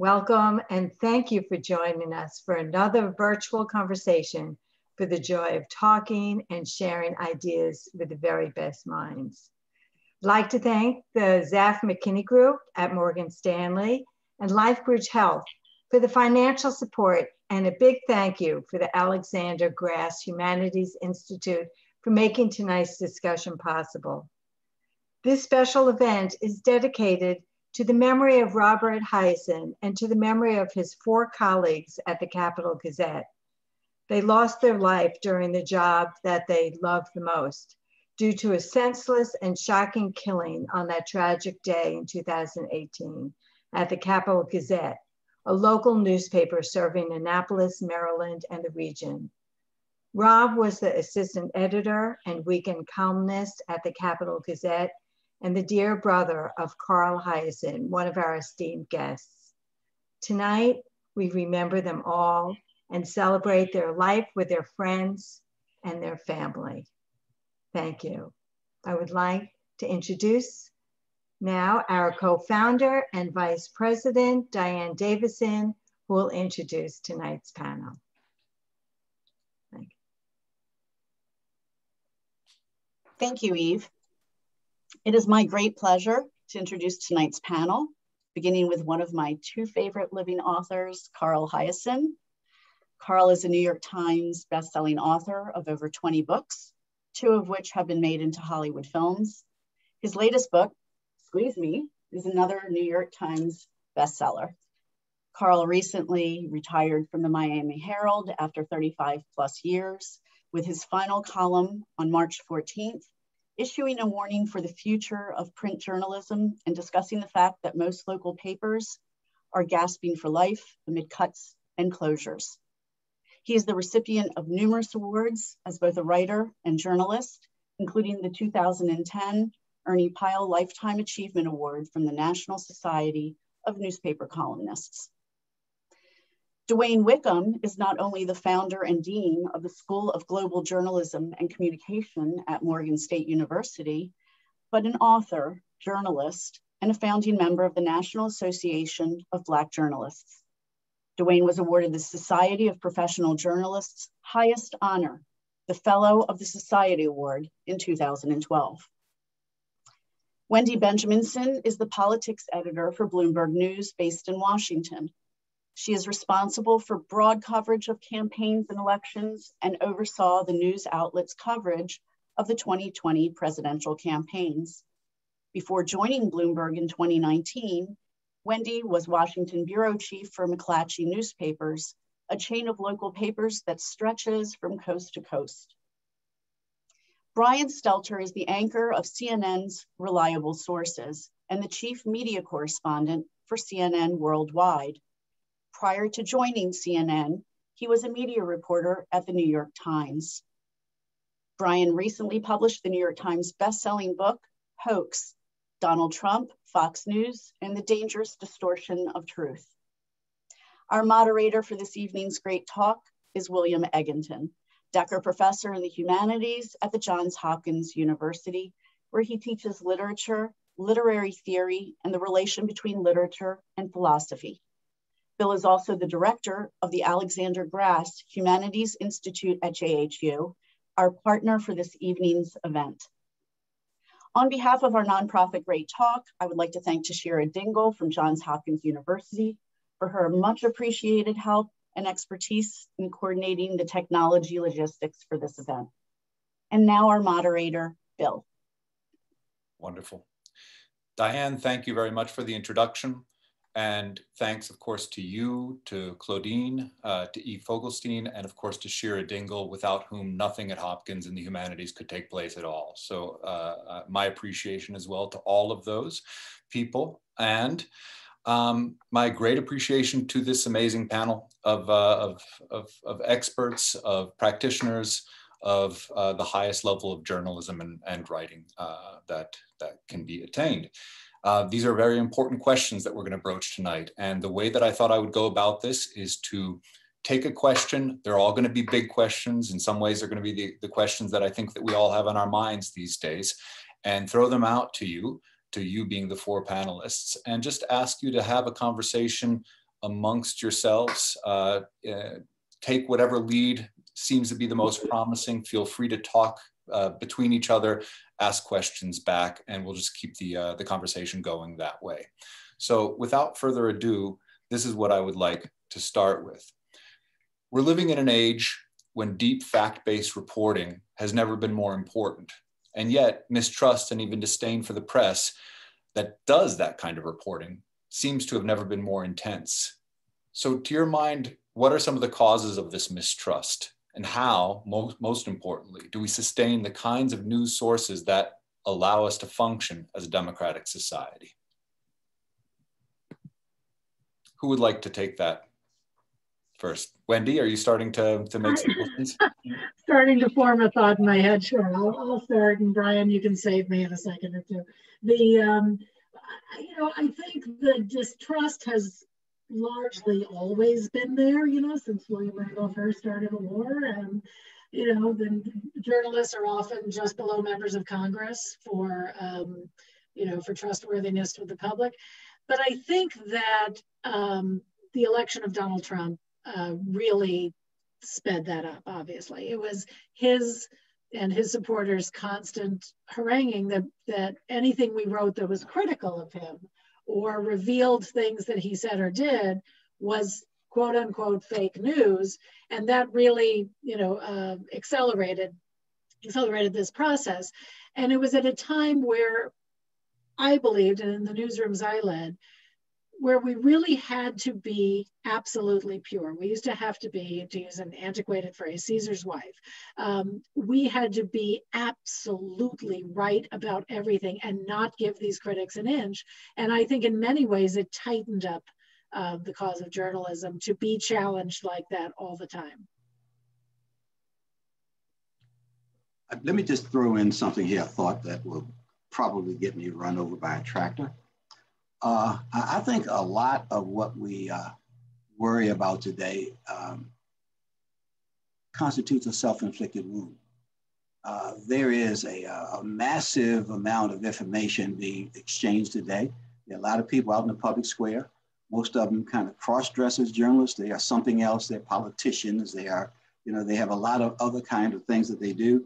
Welcome, and thank you for joining us for another virtual conversation for the joy of talking and sharing ideas with the very best minds. I'd like to thank the Zaf McKinney Group at Morgan Stanley and LifeBridge Health for the financial support, and a big thank you for the Alexander Grass Humanities Institute for making tonight's discussion possible. This special event is dedicated to the memory of Robert Hiaasen and to the memory of his 4 colleagues at the Capital Gazette. They lost their life during the job that they loved the most due to a senseless and shocking killing on that tragic day in 2018 at the Capital Gazette, a local newspaper serving Annapolis, Maryland, and the region. Rob was the assistant editor and weekend columnist at the Capital Gazette and the dear brother of Carl Hiaasen, one of our esteemed guests. Tonight, we remember them all and celebrate their life with their friends and their family. Thank you. I would like to introduce now our co-founder and vice president, Diane Davison, who will introduce tonight's panel. Thank you. Thank you, Eve. It is my great pleasure to introduce tonight's panel, beginning with one of my 2 favorite living authors, Carl Hiaasen. Carl is a New York Times bestselling author of over 20 books, 2 of which have been made into Hollywood films. His latest book, Squeeze Me, is another New York Times bestseller. Carl recently retired from the Miami Herald after 35+ years, with his final column on March 14th, issuing a warning for the future of print journalism and discussing the fact that most local papers are gasping for life amid cuts and closures. He is the recipient of numerous awards as both a writer and journalist, including the 2010 Ernie Pyle Lifetime Achievement Award from the National Society of Newspaper Columnists. DeWayne Wickham is not only the founder and dean of the School of Global Journalism and Communication at Morgan State University, but an author, journalist, and a founding member of the National Association of Black Journalists. DeWayne was awarded the Society of Professional Journalists' highest honor, the Fellow of the Society Award, in 2012. Wendy Benjaminson is the politics editor for Bloomberg News based in Washington. She is responsible for broad coverage of campaigns and elections and oversaw the news outlet's coverage of the 2020 presidential campaigns. Before joining Bloomberg in 2019, Wendy was Washington bureau chief for McClatchy Newspapers, a chain of local papers that stretches from coast to coast. Brian Stelter is the anchor of CNN's Reliable Sources and the chief media correspondent for CNN Worldwide. Prior to joining CNN, he was a media reporter at the New York Times. Brian recently published the New York Times best-selling book, Hoax: Donald Trump, Fox News, and the Dangerous Distortion of Truth. Our moderator for this evening's great talk is William Egginton, Decker Professor in the Humanities at the Johns Hopkins University, where he teaches literature, literary theory, and the relation between literature and philosophy. Bill is also the director of the Alexander Grass Humanities Institute at JHU, our partner for this evening's event. On behalf of our nonprofit Great Talk, I would like to thank Tashira Dingle from Johns Hopkins University for her much appreciated help and expertise in coordinating the technology logistics for this event. And now our moderator, Bill. Wonderful. Diane, thank you very much for the introduction. And thanks, of course, to you, to Claudine, to Eve Vogelstein, and of course to Shira Dingle, without whom nothing at Hopkins in the humanities could take place at all. So my appreciation as well to all of those people, and my great appreciation to this amazing panel of experts, of practitioners, of the highest level of journalism and writing that can be attained. These are very important questions that we're going to broach tonight. And the way that I thought I would go about this is to take a question. They're all going to be big questions. In some ways, they're going to be the questions that I think that we all have on our minds these days, and throw them out to you being the 4 panelists, and just ask you to have a conversation amongst yourselves. Take whatever lead seems to be the most promising. Feel free to talk between each other, ask questions back, and we'll just keep the conversation going that way. So without further ado, this is what I would like to start with. We're living in an age when deep fact-based reporting has never been more important. And yet mistrust and even disdain for the press that does that kind of reporting seems to have never been more intense. So to your mind, what are some of the causes of this mistrust? And how, most importantly, do we sustain the kinds of news sources that allow us to function as a democratic society? Who would like to take that first? Wendy, are you starting to make some questions? Starting to form a thought in my head. Sure, I'll start, and Brian, you can save me in a second or two. I think the distrust has largely always been there, since William Egginton first started a war, and then journalists are often just below members of Congress for trustworthiness with the public. But I think that the election of Donald Trump really sped that up. Obviously, it was his and his supporters' constant haranguing that anything we wrote that was critical of him or revealed things that he said or did was quote unquote fake news. And that really, accelerated this process. And it was at a time where I believed, and in the newsrooms I led, where we really had to be absolutely pure. We used to have to be, to use an antiquated phrase, Caesar's wife. We had to be absolutely right about everything and not give these critics an inch. And I think in many ways it tightened up the cause of journalism to be challenged like that all the time. Let me just throw in something here, a thought that will probably get me run over by a tractor. I think a lot of what we worry about today constitutes a self-inflicted wound. There is a massive amount of information being exchanged today. There are a lot of people out in the public square. Most of them kind of cross-dress as journalists. They are something else. They're politicians. They are, they have a lot of other kind of things that they do.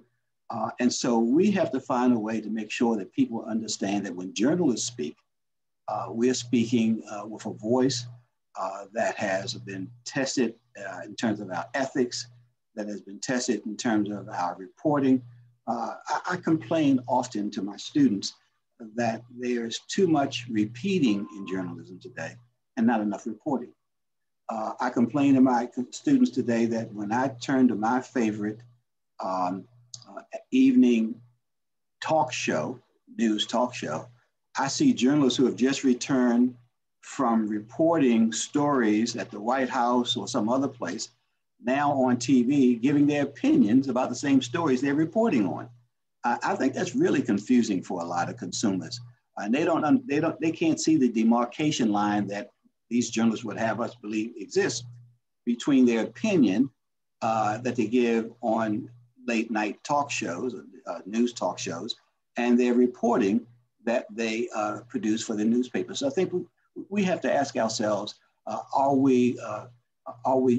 And so we have to find a way to make sure that people understand that when journalists speak, we're speaking with a voice that has been tested in terms of our ethics, that has been tested in terms of our reporting. I complain often to my students that there's too much repeating in journalism today and not enough reporting. I complain to my students today that when I turn to my favorite evening talk show, news talk show, I see journalists who have just returned from reporting stories at the White House or some other place, now on TV, giving their opinions about the same stories they're reporting on. I think that's really confusing for a lot of consumers. And they can't see the demarcation line that these journalists would have us believe exists between their opinion that they give on late night talk shows, news talk shows, and their reporting that they produce for the newspaper. So I think we have to ask ourselves, are we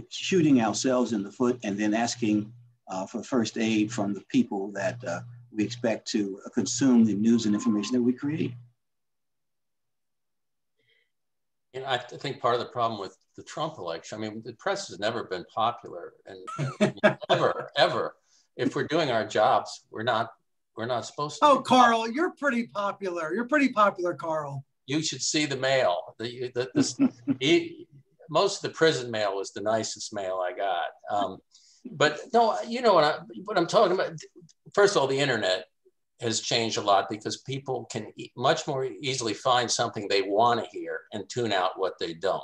shooting ourselves in the foot and then asking for first aid from the people that we expect to consume the news and information that we create? I think part of the problem with the Trump election, the press has never been popular, and ever. If we're doing our jobs, we're not supposed to. Oh, Carl, you're pretty popular. You're pretty popular, Carl. You should see the mail. Most of the prison mail was the nicest mail I got. But no, what I'm talking about. First of all, the internet has changed a lot because people can much more easily find something they want to hear and tune out what they don't.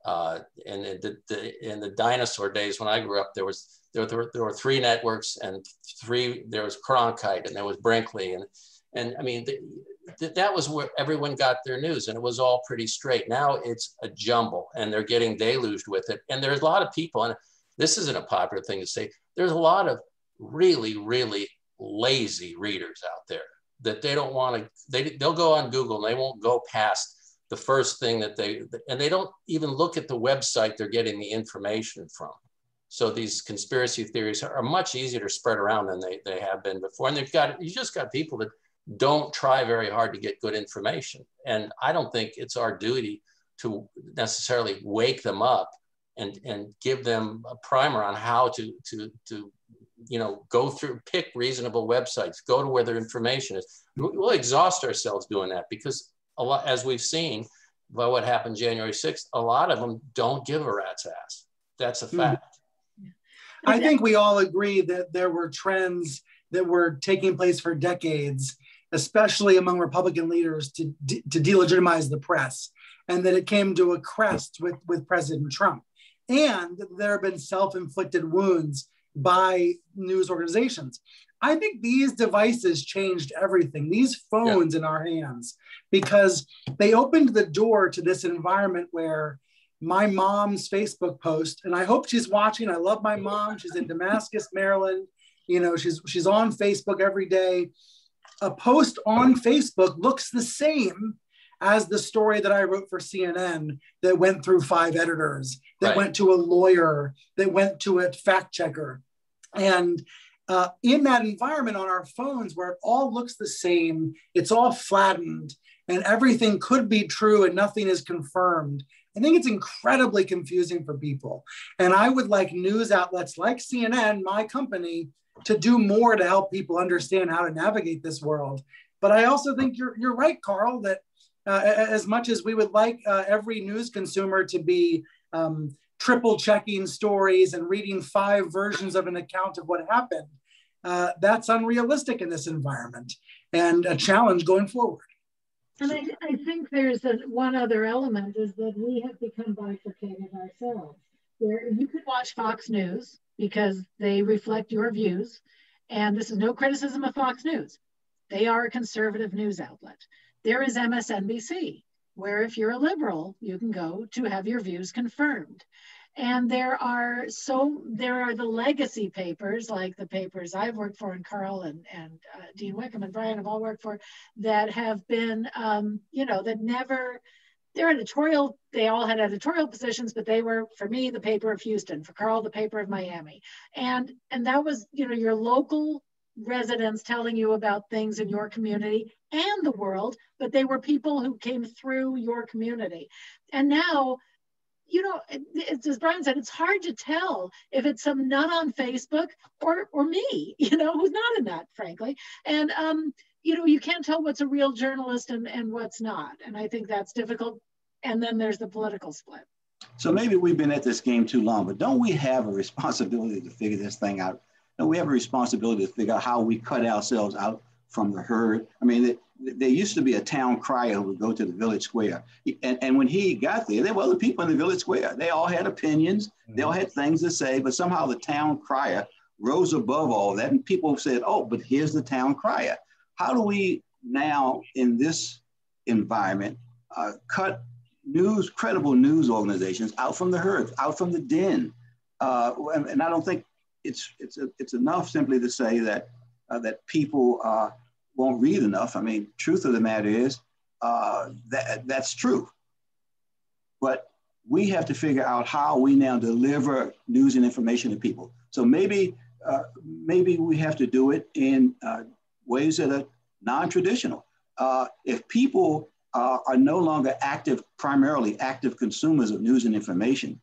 And in the dinosaur days when I grew up, there were 3 networks and there was Cronkite and there was Brinkley and that was where everyone got their news, and it was all pretty straight. Now it's a jumble and they're getting deluged with it. And there's a lot of people, and this isn't a popular thing to say, there's a lot of really, really lazy readers out there that they don't want to, they'll go on Google and they won't go past the first thing that they don't even look at the website they're getting the information from. So these conspiracy theories are much easier to spread around than they have been before. And you just got people that don't try very hard to get good information. And I don't think it's our duty to necessarily wake them up and give them a primer on how to go through, pick reasonable websites, go to where their information is. We'll exhaust ourselves doing that because a lot, as we've seen by what happened January 6th, a lot of them don't give a rat's ass. That's a fact. I think we all agree that there were trends that were taking place for decades, especially among Republican leaders, to delegitimize the press, and that it came to a crest with President Trump. And there have been self-inflicted wounds by news organizations. I think these devices changed everything, these phones in our hands, because they opened the door to this environment where my mom's Facebook post, and I hope she's watching. I love my mom. She's in Damascus, Maryland. She's on Facebook every day. A post on Facebook looks the same as the story that I wrote for CNN that went through 5 editors, that went to a lawyer, that went to a fact checker. And in that environment on our phones where it all looks the same, it's all flattened, and everything could be true and nothing is confirmed, I think it's incredibly confusing for people. And I would like news outlets like CNN, my company, to do more to help people understand how to navigate this world. But I also think you're right, Carl, that as much as we would like every news consumer to be triple checking stories and reading 5 versions of an account of what happened, that's unrealistic in this environment and a challenge going forward. And I think there's one other element is that we have become bifurcated ourselves, where you could watch Fox News because they reflect your views. And this is no criticism of Fox News. They are a conservative news outlet. There is MSNBC, where if you're a liberal, you can go to have your views confirmed. And there are the legacy papers, like the papers I've worked for, and Carl and DeWayne Wickham and Brian have all worked for, that have been, that never, they all had editorial positions, but they were, for me, the paper of Houston, for Carl, the paper of Miami. And that was, your local residents telling you about things in your community and the world, but they were people who came through your community. And now, it's, as Brian said, it's hard to tell if it's some nut on Facebook or me, who's not a nut, frankly. And, you can't tell what's a real journalist and what's not. And I think that's difficult. And then there's the political split. So maybe we've been at this game too long, but don't we have a responsibility to figure this thing out? Don't we have a responsibility to figure out how we cut ourselves out from the herd? I mean, there used to be a town crier who would go to the village square. And when he got there were other people in the village square. They all had opinions. They all had things to say, but somehow the town crier rose above all that. And people said, oh, but here's the town crier. How do we now in this environment cut credible news organizations out from the herd, out from the den? And I don't think it's enough simply to say that people won't read enough. I mean, truth of the matter is that's true. But we have to figure out how we now deliver news and information to people. So maybe we have to do it in ways that are non-traditional. If people are no longer primarily active consumers of news and information,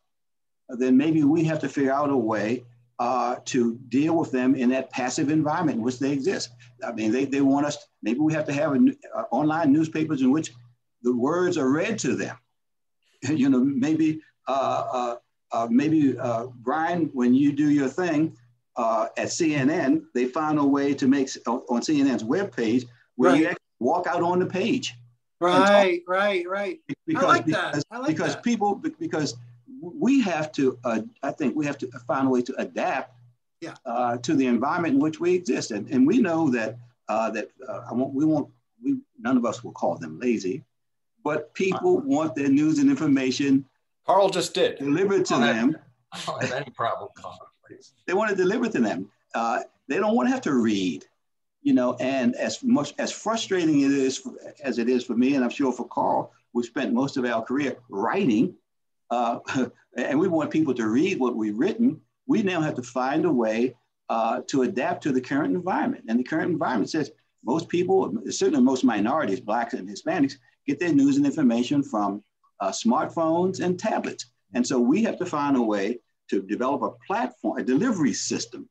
then maybe we have to figure out a way to deal with them in that passive environment in which they exist. I mean, they want us, maybe we have to have online newspapers in which the words are read to them. Maybe Brian, when you do your thing at CNN, they found a way to make, on CNN's webpage, where you actually walk out on the page. Right. Because we have to, I think we have to find a way to adapt to the environment in which we exist. And we know that none of us will call them lazy, but people want their news and information. Carl just did. Delivered to them. I don't have any problem, Carl, please. They want to deliver to them. They don't want to have to read, and as frustrating as it is for me, and I'm sure for Carl, who spent most of our career writing, and we want people to read what we've written, we now have to find a way to adapt to the current environment. And the current environment says most people, certainly most minorities, Blacks and Hispanics, get their news and information from smartphones and tablets. And so we have to find a way to develop a platform, a delivery system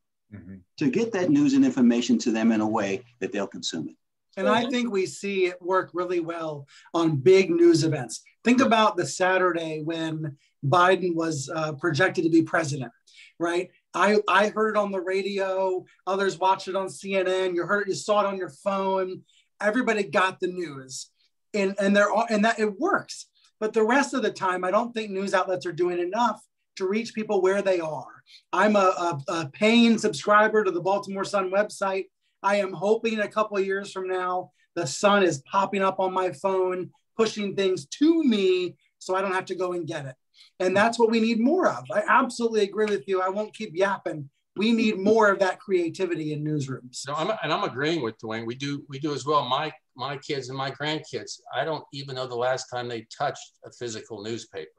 to get that news and information to them in a way that they'll consume it. And I think we see it work really well on big news events. Think about the Saturday when Biden was projected to be president, right? I heard it on the radio, others watched it on CNN, you saw it on your phone, everybody got the news. And that it works. But the rest of the time, I don't think news outlets are doing enough to reach people where they are. I'm a paying subscriber to the Baltimore Sun website. I am hoping a couple of years from now, the Sun is popping up on my phone, pushing things to me so I don't have to go and get it. And that's what we need more of. I absolutely agree with you. I won't keep yapping. We need more of that creativity in newsrooms. No, I'm agreeing with DeWayne. We do as well. My kids and my grandkids, I don't even know the last time they touched a physical newspaper.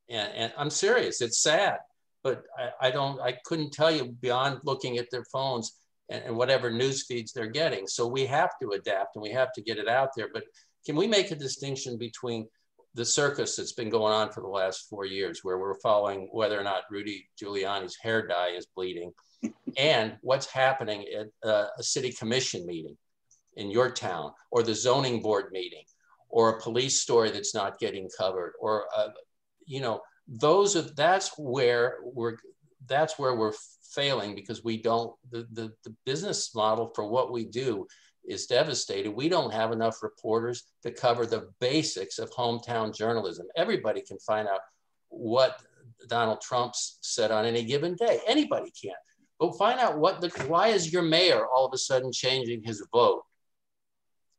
And I'm serious, it's sad, but I couldn't tell you beyond looking at their phones and whatever news feeds they're getting. So we have to adapt and we have to get it out there. But can we make a distinction between the circus that's been going on for the last 4 years, where we're following whether or not Rudy Giuliani's hair dye is bleeding, and what's happening at a city commission meeting in your town, or the zoning board meeting, or a police story that's not getting covered, or that's where we're failing, because we don't, the business model for what we do is devastated. We don't have enough reporters to cover the basics of hometown journalism. Everybody can find out what Donald Trump said on any given day. Anybody can. But find out why is your mayor all of a sudden changing his vote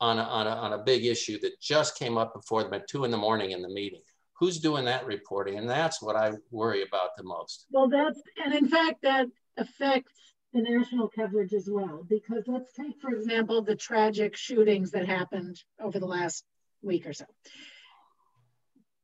on a big issue that just came up before them at 2 in the morning in the meeting? Who's doing that reporting? And that's what I worry about the most. Well, and in fact, that affects the national coverage as well, because let's take, for example, the tragic shootings that happened over the last week or so.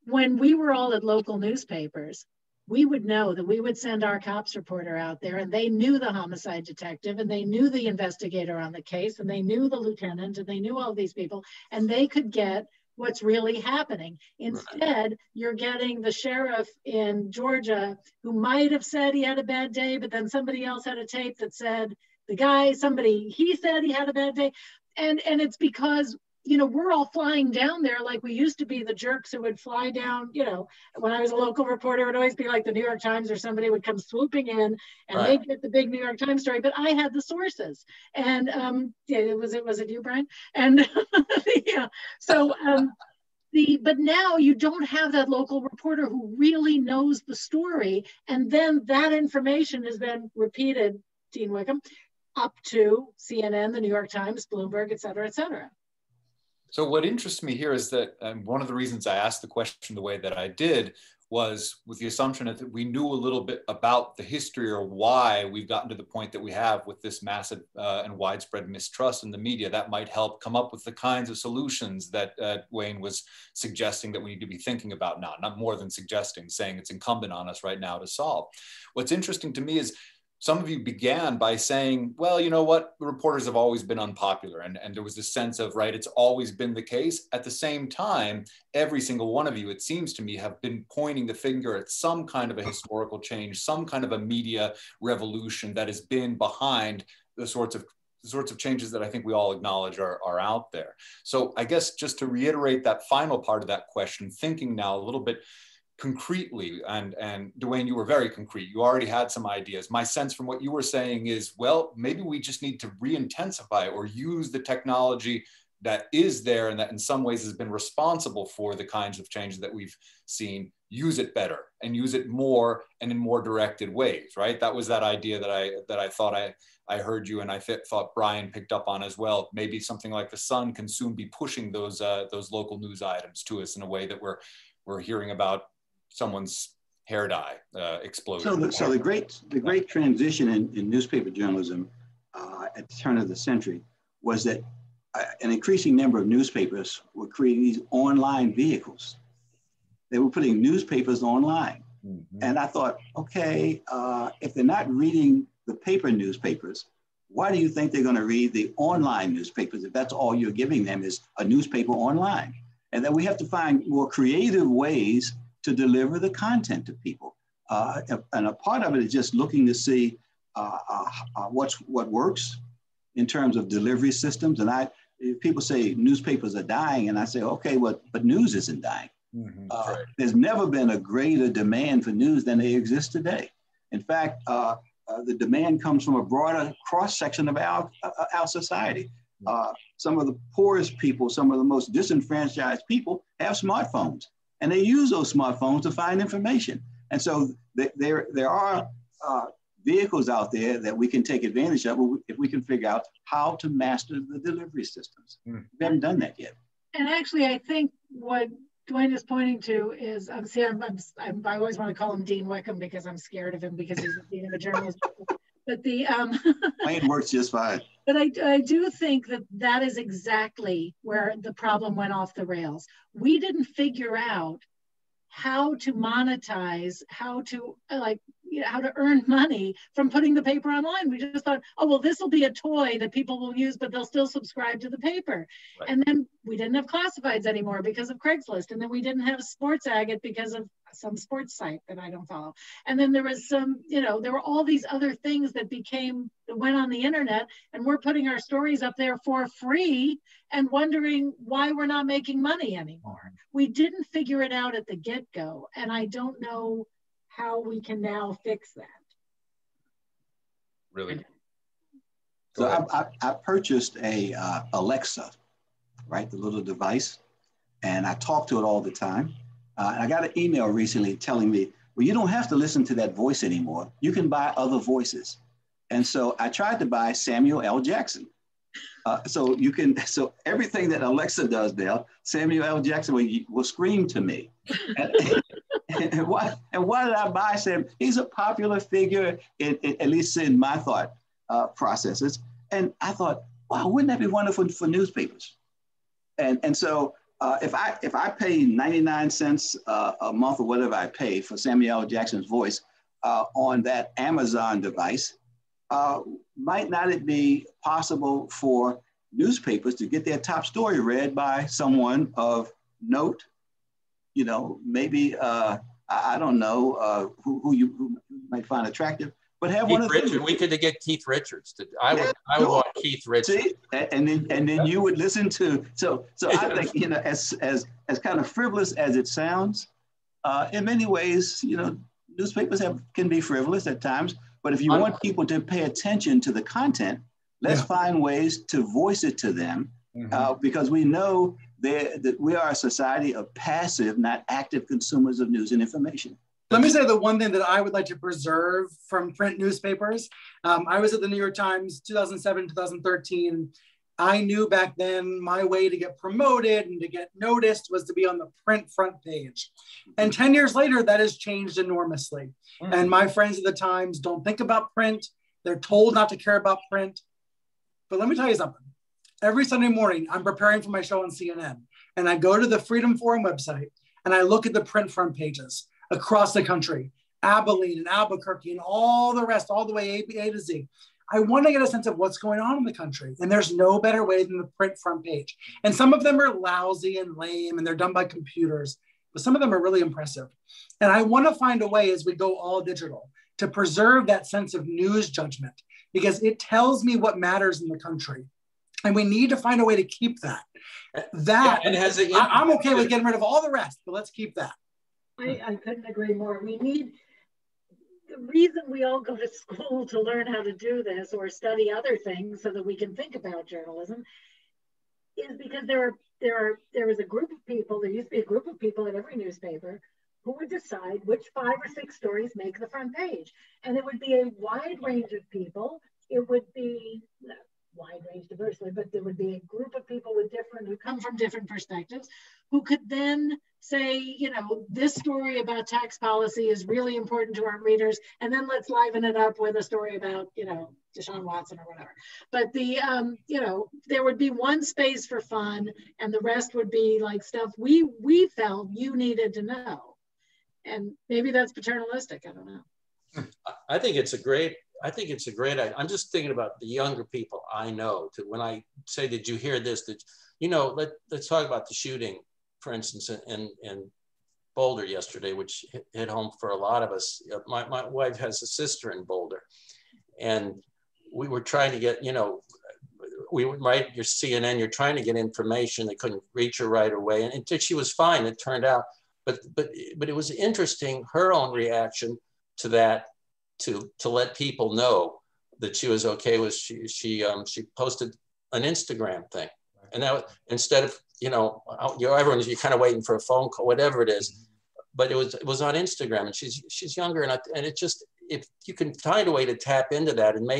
When we were all at local newspapers, we would know that we would send our cops reporter out there, and they knew the homicide detective, and they knew the investigator on the case, and they knew the lieutenant, and they knew all these people, and they could get what's really happening. Instead, you're getting the sheriff in Georgia who might have said he had a bad day, but then somebody else had a tape that said he said he had a bad day. And it's because, we're all flying down there like we used to be the jerks who would fly down, when I was a local reporter, it would always be like the New York Times or somebody would come swooping in and they'd get the big New York Times story, but I had the sources. And was it you, Brian? And but now you don't have that local reporter who really knows the story. And then that information is then repeated, Dean Wickham, up to CNN, the New York Times, Bloomberg, et cetera, et cetera. So what interests me here is that one of the reasons I asked the question the way that I did was with the assumption that we knew a little bit about the history or why we've gotten to the point that we have with this massive and widespread mistrust in the media. That might help come up with the kinds of solutions that Wayne was suggesting that we need to be thinking about now, not more than suggesting, saying it's incumbent on us right now to solve. What's interesting to me is some of you began by saying, well, you know what, the reporters have always been unpopular. And there was this sense of, right, it's always been the case. At the same time, every single one of you, it seems to me, have been pointing the finger at some kind of a historical change, some kind of a media revolution that has been behind the sorts of changes that I think we all acknowledge are out there. So I guess just to reiterate that final part of that question, thinking now a little bit concretely, and DeWayne, you were very concrete. You already had some ideas. My sense from what you were saying is, well, maybe we just need to re-intensify or use the technology that is there and that in some ways has been responsible for the kinds of changes that we've seen, use it better and use it more and in more directed ways, right? That was that idea that I thought I heard you and I thought Brian picked up on as well. Maybe something like the Sun can soon be pushing those local news items to us in a way that we're hearing about someone's hair dye explosion. So the great transition in newspaper journalism at the turn of the century was that an increasing number of newspapers were creating these online vehicles. They were putting newspapers online. Mm-hmm. And I thought, okay, if they're not reading the paper newspapers, why do you think they're going to read the online newspapers if that's all you're giving them is a newspaper online? And then we have to find more creative ways to deliver the content to people. And a part of it is just looking to see what works in terms of delivery systems. And people say newspapers are dying, and I say, okay, well, but news isn't dying. Mm-hmm. Right. There's never been a greater demand for news than they exist today. In fact, the demand comes from a broader cross-section of our society. Some of the poorest people, some of the most disenfranchised people have smartphones, and they use those smartphones to find information. And so there are vehicles out there that we can take advantage of if we can figure out how to master the delivery systems. We haven't done that yet. And actually, I think what DeWayne is pointing to is, I always want to call him Dean Wickham because I'm scared of him because he's the dean of a journalism. But mine works just fine. But I do think that is exactly where the problem went off the rails. We didn't figure out how to monetize, how to earn money from putting the paper online. We just thought, oh, well, this will be a toy that people will use, but they'll still subscribe to the paper. Right. And then we didn't have classifieds anymore because of Craigslist. And then we didn't have Sports Agate because of some sports site that I don't follow. And then there was there were all these other things that went on the internet, and we're putting our stories up there for free and wondering why we're not making money anymore. We didn't figure it out at the get-go, and I don't know how we can now fix that. Really? So I purchased a Alexa, right, the little device, and I talk to it all the time. And I got an email recently telling me, well, you don't have to listen to that voice anymore. You can buy other voices. And so I tried to buy Samuel L. Jackson. So everything that Alexa does now, Samuel L. Jackson will scream to me. And why did I buy Sam? He's a popular figure, at least in my thought processes. And I thought, wow, wouldn't that be wonderful for newspapers? And so if I pay 99 cents a month or whatever I pay for Samuel L. Jackson's voice on that Amazon device, might not it be possible for newspapers to get their top story read by someone of note? Maybe, I don't know who you might find attractive, but have one of them. We could get Keith Richards. I would want Keith Richards. See? And then you would listen to, so I think, as kind of frivolous as it sounds, in many ways, newspapers can be frivolous at times, but if you want people to pay attention to the content, let's find ways to voice it to them, because we know that we are a society of passive, not active consumers of news and information. Let me say the one thing that I would like to preserve from print newspapers. I was at the New York Times 2007, 2013. I knew back then my way to get promoted and to get noticed was to be on the print front page. And 10 years later, that has changed enormously. And my friends at the Times don't think about print. They're told not to care about print. But let me tell you something. Every Sunday morning, I'm preparing for my show on CNN, and I go to the Freedom Forum website, and I look at the print front pages across the country, Abilene and Albuquerque and all the rest, all the way A to Z. I want to get a sense of what's going on in the country, and there's no better way than the print front page. And some of them are lousy and lame, and they're done by computers, but some of them are really impressive. And I want to find a way as we go all digital to preserve that sense of news judgment, because it tells me what matters in the country. And we need to find a way to keep that. I'm okay with getting rid of all the rest, but let's keep that. I couldn't agree more. The reason we all go to school to learn how to do this or study other things so that we can think about journalism is because there was a group of people, there used to be a group of people at every newspaper who would decide which 5 or 6 stories make the front page. And it would be a wide range of people. It would be wide range diversity, but there would be a group of people with who come from different perspectives, who could then say, you know, this story about tax policy is really important to our readers, and then let's liven it up with a story about, you know, Deshaun Watson or whatever. But the, you know, there would be one space for fun, and the rest would be like stuff we felt you needed to know. And maybe that's paternalistic, I don't know. I think it's a great idea. I'm just thinking about the younger people I know. When I say, did you hear this? That, you know, let's talk about the shooting, for instance, in Boulder yesterday, which hit home for a lot of us. My wife has a sister in Boulder, and we were trying to get, you know, we would write your CNN, you're trying to get information. They couldn't reach her right away, and she was fine, it turned out. But it was interesting, her own reaction to that, to let people know that she was okay with, she posted an Instagram thing. And that, instead of, you know, you're kind of waiting for a phone call, whatever it is, but it was on Instagram, and she's younger, and it just, if you can find a way to tap into that and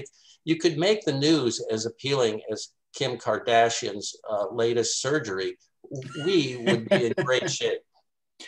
you could make the news as appealing as Kim Kardashian's latest surgery, we would be in great shape.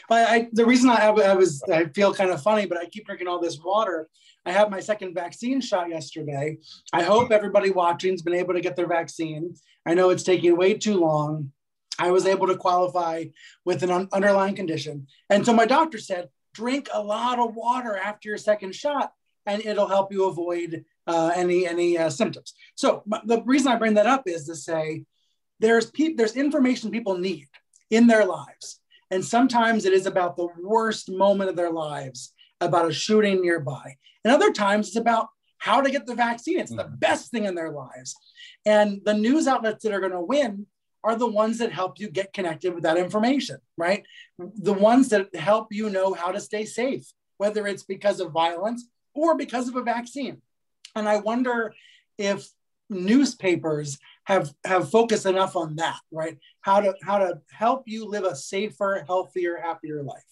Well, the reason I feel kind of funny, but I keep drinking all this water. I had my second vaccine shot yesterday. I hope everybody watching has been able to get their vaccine. I know it's taking way too long. I was able to qualify with an underlying condition. And so my doctor said, drink a lot of water after your second shot, and it'll help you avoid any symptoms. So the reason I bring that up is to say, there's information people need in their lives. And sometimes it is about the worst moment of their lives, about a shooting nearby. And other times it's about how to get the vaccine. It's the best thing in their lives. And the news outlets that are going to win are the ones that help you get connected with that information, right? The ones that help you know how to stay safe, whether it's because of violence or because of a vaccine. And I wonder if newspapers have focused enough on that, right? How to help you live a safer, healthier, happier life.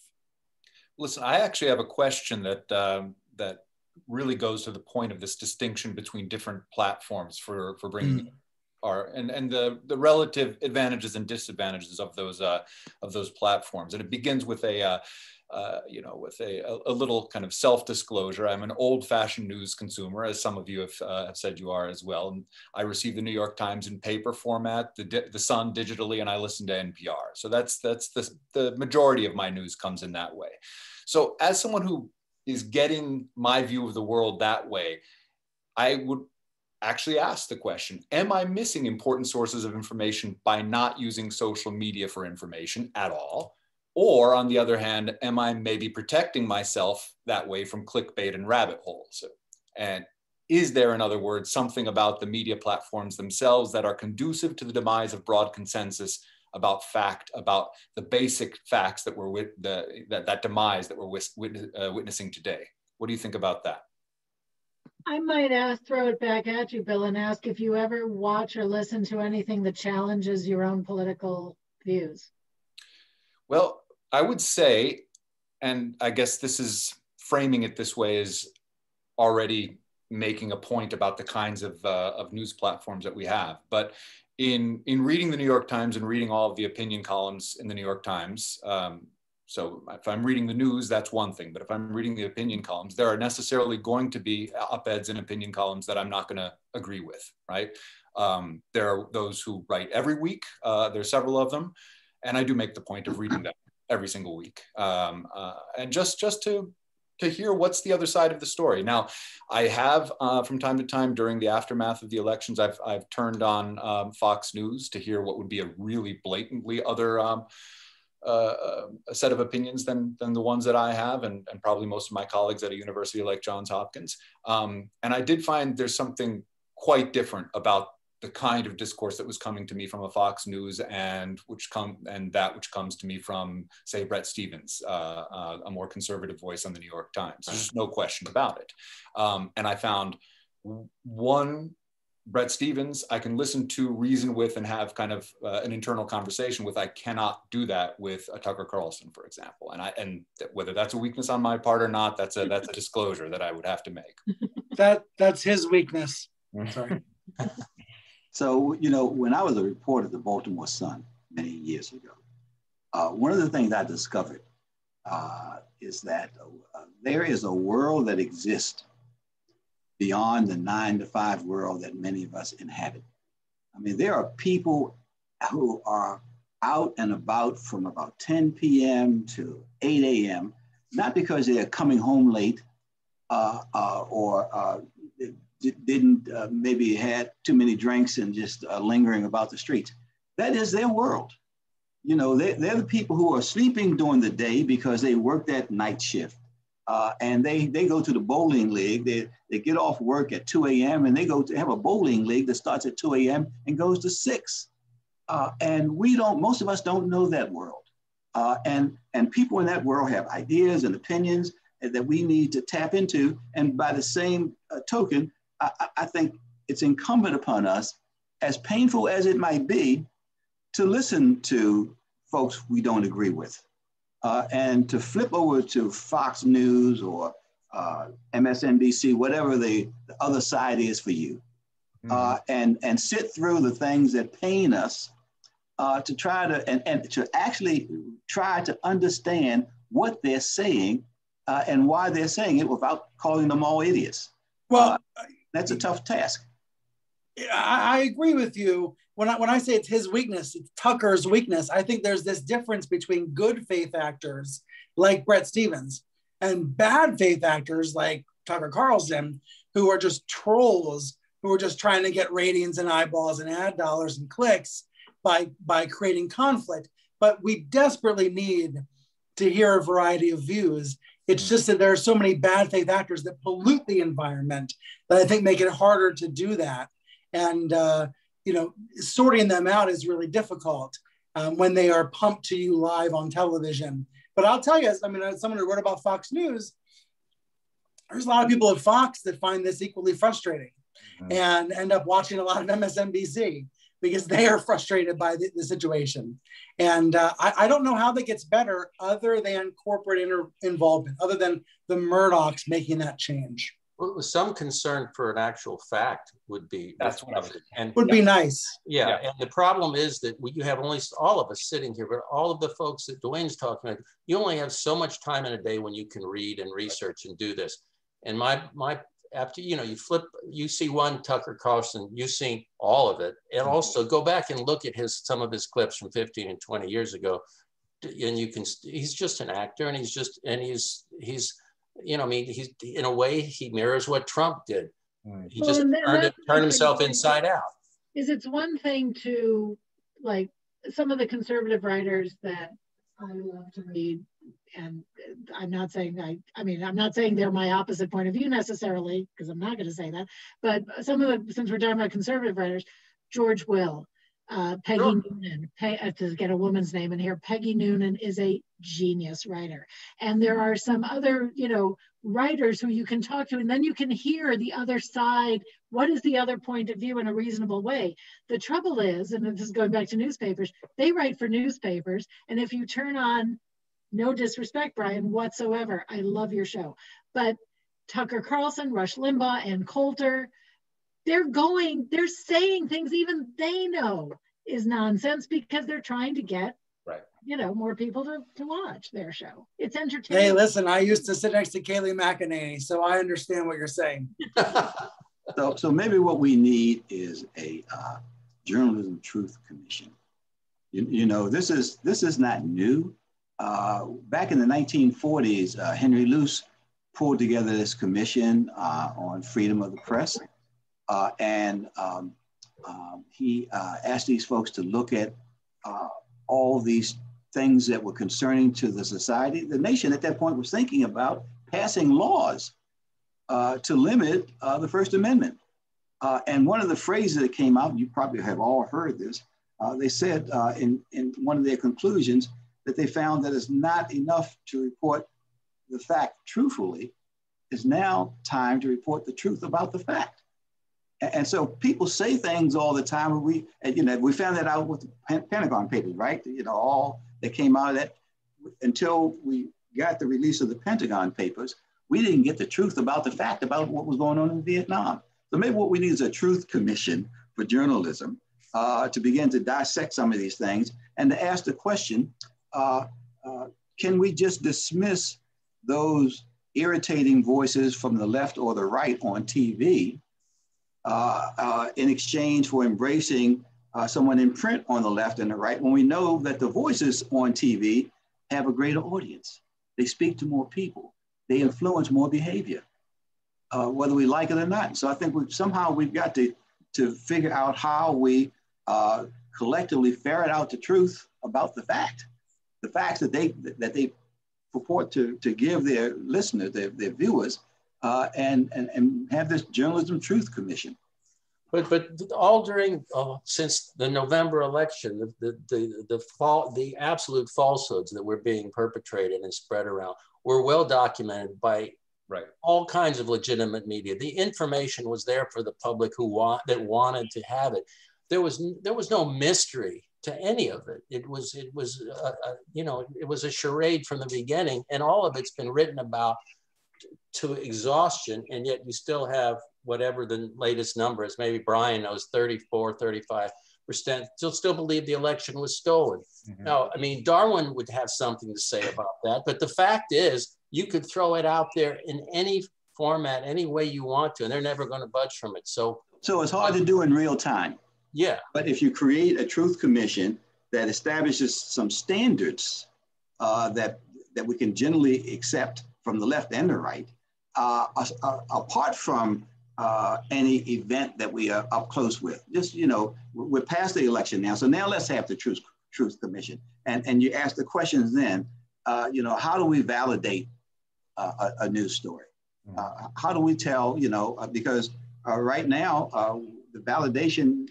Listen, I actually have a question that really goes to the point of this distinction between different platforms for bringing and the relative advantages and disadvantages of those platforms. And it begins with a little kind of self-disclosure. I'm an old-fashioned news consumer, as some of you have said you are as well. And I receive the New York Times in paper format, the Sun digitally, and I listen to NPR. So that's the majority of my news comes in that way. So as someone who is getting my view of the world that way, I would actually ask the question, am I missing important sources of information by not using social media for information at all? Or on the other hand, am I maybe protecting myself that way from clickbait and rabbit holes? And is there, in other words, something about the media platforms themselves that are conducive to the demise of broad consensus about fact, about the basic facts that we're that demise that we're witnessing today? What do you think about that? I might throw it back at you, Bill, and ask if you ever watch or listen to anything that challenges your own political views. Well, I would say, and I guess this is framing it this way, is already making a point about the kinds of news platforms that we have. But in reading the New York Times and reading all of the opinion columns in the New York Times, so if I'm reading the news, that's one thing. But if I'm reading the opinion columns, there are necessarily going to be op-eds and opinion columns that I'm not going to agree with, right? There are those who write every week. There are several of them. And I do make the point of reading them every single week. And just to hear what's the other side of the story. Now, I have from time to time during the aftermath of the elections, I've turned on Fox News to hear what would be a really blatantly other a set of opinions than the ones that I have, and probably most of my colleagues at a university like Johns Hopkins. And I did find there's something quite different about the kind of discourse that was coming to me from a Fox News and that which comes to me from, say, Bret Stephens, a more conservative voice on the New York Times. There's no question about it. And I found one, Bret Stephens, I can listen to, reason with, and have kind of an internal conversation with. I cannot do that with a Tucker Carlson, for example. And whether that's a weakness on my part or not, that's a disclosure that I would have to make. That's his weakness. Sorry. So, you know, when I was a reporter at the Baltimore Sun many years ago, one of the things I discovered is that there is a world that exists beyond the 9-to-5 world that many of us inhabit. I mean, there are people who are out and about from about 10 p.m. to 8 a.m., not because they are coming home late or didn't maybe had too many drinks and just lingering about the streets. That is their world. You know, they're the people who are sleeping during the day because they work that night shift. And they go to the bowling league. They get off work at 2 a.m. and they go to have a bowling league that starts at 2 a.m. and goes to 6. And most of us don't know that world. And people in that world have ideas and opinions that we need to tap into. And by the same token, I think it's incumbent upon us, as painful as it might be, to listen to folks we don't agree with. And to flip over to Fox News or MSNBC, whatever the other side is for you, and sit through the things that pain us to try to, and to actually try to understand what they're saying and why they're saying it without calling them all idiots. Well, that's a tough task. I agree with you. When I say it's his weakness, it's Tucker's weakness. I think there's this difference between good faith actors like Bret Stephens and bad faith actors like Tucker Carlson, who are just trolls, who are just trying to get ratings and eyeballs and ad dollars and clicks by creating conflict. But we desperately need to hear a variety of views. It's just that there are so many bad faith actors that pollute the environment that I think make it harder to do that. And you know, sorting them out is really difficult when they are pumped to you live on television. But I'll tell you, I mean, as someone who wrote about Fox News, there's a lot of people at Fox that find this equally frustrating and end up watching a lot of MSNBC because they are frustrated by the situation. And I don't know how that gets better other than corporate involvement, other than the Murdochs making that change. Well, some concern for an actual fact would be be nice. Yeah, and the problem is that you have only all of us sitting here, but all of the folks that DeWayne's talking about, you only have so much time in a day when you can read and research and do this. And after you see one Tucker Carlson, you see all of it, and also go back and look at some of his clips from 15 and 20 years ago, and he's just an actor, and he's you know, I mean, he's in a way he mirrors what Trump did. He just turned himself inside out. It's one thing to, like, some of the conservative writers that I love to read, and I'm not saying I'm not saying they're my opposite point of view necessarily, because I'm not going to say that, but some of the, since we're talking about conservative writers, George Will, Peggy Noonan, to get a woman's name in here, Peggy Noonan is a genius writer. And there are some other, you know, writers who you can talk to, and then you can hear the other side. What is the other point of view in a reasonable way? The trouble is, and this is going back to newspapers, they write for newspapers. And if you turn on, no disrespect, Brian, whatsoever, I love your show, but Tucker Carlson, Rush Limbaugh, and Coulter, they're saying things even they know is nonsense because they're trying to get, you know, more people to watch their show. It's entertaining. Hey, listen, I used to sit next to Kayleigh McEnany, so I understand what you're saying. So maybe what we need is a journalism truth commission. You know, this is not new. Back in the 1940s, Henry Luce pulled together this commission on freedom of the press. And he asked these folks to look at all these things that were concerning to the society. The nation at that point was thinking about passing laws to limit the First Amendment. And one of the phrases that came out, you probably have all heard this, they said in one of their conclusions that they found that it's not enough to report the fact truthfully. It's now time to report the truth about the fact. And so people say things all the time. We found that out with the Pentagon Papers, right? You know, all that came out of that. Until we got the release of the Pentagon Papers, we didn't get the truth about the fact about what was going on in Vietnam. So maybe what we need is a truth commission for journalism, to begin to dissect some of these things and to ask the question, can we just dismiss those irritating voices from the left or the right on TV in exchange for embracing someone in print on the left and the right, when we know that the voices on TV have a greater audience? They speak to more people. They influence more behavior, whether we like it or not. So I think we've got to figure out how we collectively ferret out the truth about the facts that they purport to give their listeners, their viewers, and have this journalism truth commission. But all during since the November election, the absolute falsehoods that were being perpetrated and spread around were well documented by all kinds of legitimate media. The information was there for the public that wanted to have it. There was no mystery to any of it. It was a charade from the beginning, and all of it's been written about to exhaustion, and yet you still have whatever the latest number is. Maybe Brian knows 34, 35% still believe the election was stolen. Mm-hmm. Now, I mean, Darwin would have something to say about that, but the fact is you could throw it out there in any format, any way you want to, and they're never going to budge from it. So it's hard to do in real time. Yeah. But if you create a truth commission that establishes some standards that we can generally accept from the left and the right, apart from any event that we are up close with. Just, we're past the election now. So now let's have the truth commission. And you ask the questions then, how do we validate a news story? How do we tell, because right now, the validation,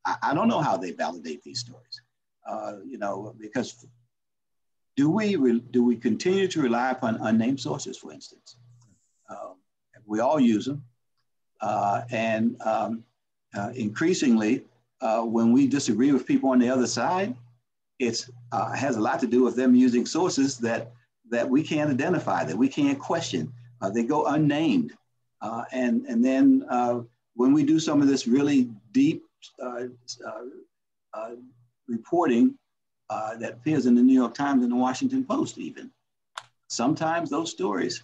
I don't know how they validate these stories, because do we continue to rely upon unnamed sources, for instance? We all use them. And increasingly, when we disagree with people on the other side, it has a lot to do with them using sources that we can't identify, that we can't question. They go unnamed. And then when we do some of this really deep reporting that appears in the New York Times and the Washington Post even, sometimes those stories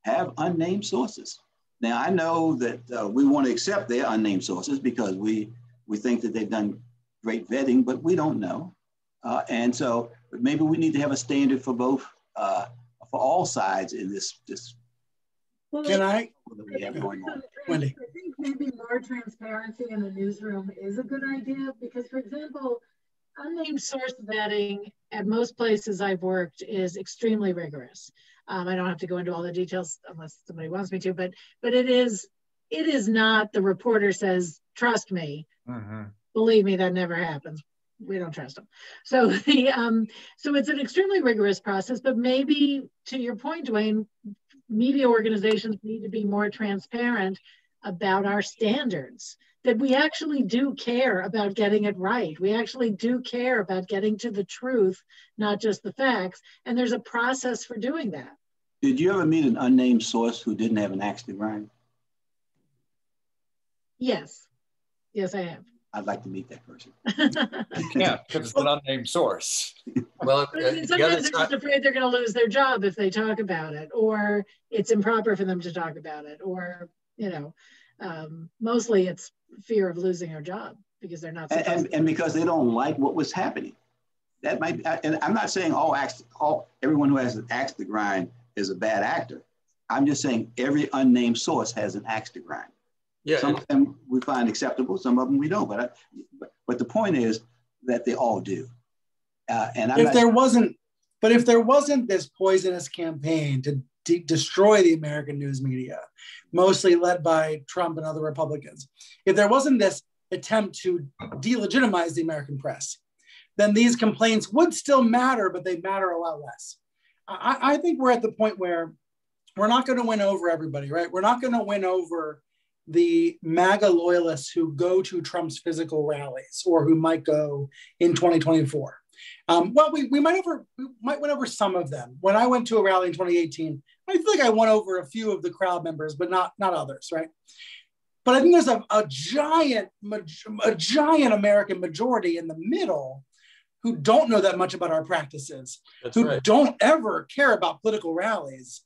have unnamed sources. Now, I know that we want to accept their unnamed sources because we think that they've done great vetting, but we don't know. And so maybe we need to have a standard for both, for all sides in this. Well, Can I? We have going on. Wendy. I think maybe more transparency in the newsroom is a good idea because, for example, unnamed source vetting at most places I've worked is extremely rigorous. I don't have to go into all the details unless somebody wants me to, but it is not the reporter says, trust me. Mm-hmm. Believe me, that never happens. We don't trust them. So so it's an extremely rigorous process, but maybe to your point, DeWayne, media organizations need to be more transparent about our standards, that we actually do care about getting it right. We actually do care about getting to the truth, not just the facts. And there's a process for doing that. Did you ever meet an unnamed source who didn't have an axe to grind? Yes. Yes, I have. I'd like to meet that person. Yeah, because it's an unnamed source. Well, sometimes they're just afraid they're going to lose their job if they talk about it, or it's improper for them to talk about it, or, mostly it's fear of losing their job because they're not. And because they don't like what was happening. That might, and I'm not saying everyone who has an axe to grind is a bad actor. I'm just saying every unnamed source has an axe to grind. Yeah, some of them we find acceptable, some of them we don't. But the point is that they all do. And if there wasn't this poisonous campaign to destroy the American news media, mostly led by Trump and other Republicans, if there wasn't this attempt to delegitimize the American press, then these complaints would still matter, but they matter a lot less. I think we're at the point where we're not going to win over everybody, right? We're not going to win over the MAGA loyalists who go to Trump's physical rallies or who might go in 2024. Well, we might win over some of them. When I went to a rally in 2018, I feel like I won over a few of the crowd members, but not others, right? But I think there's a giant American majority in the middle who don't know that much about our practices, who don't ever care about political rallies,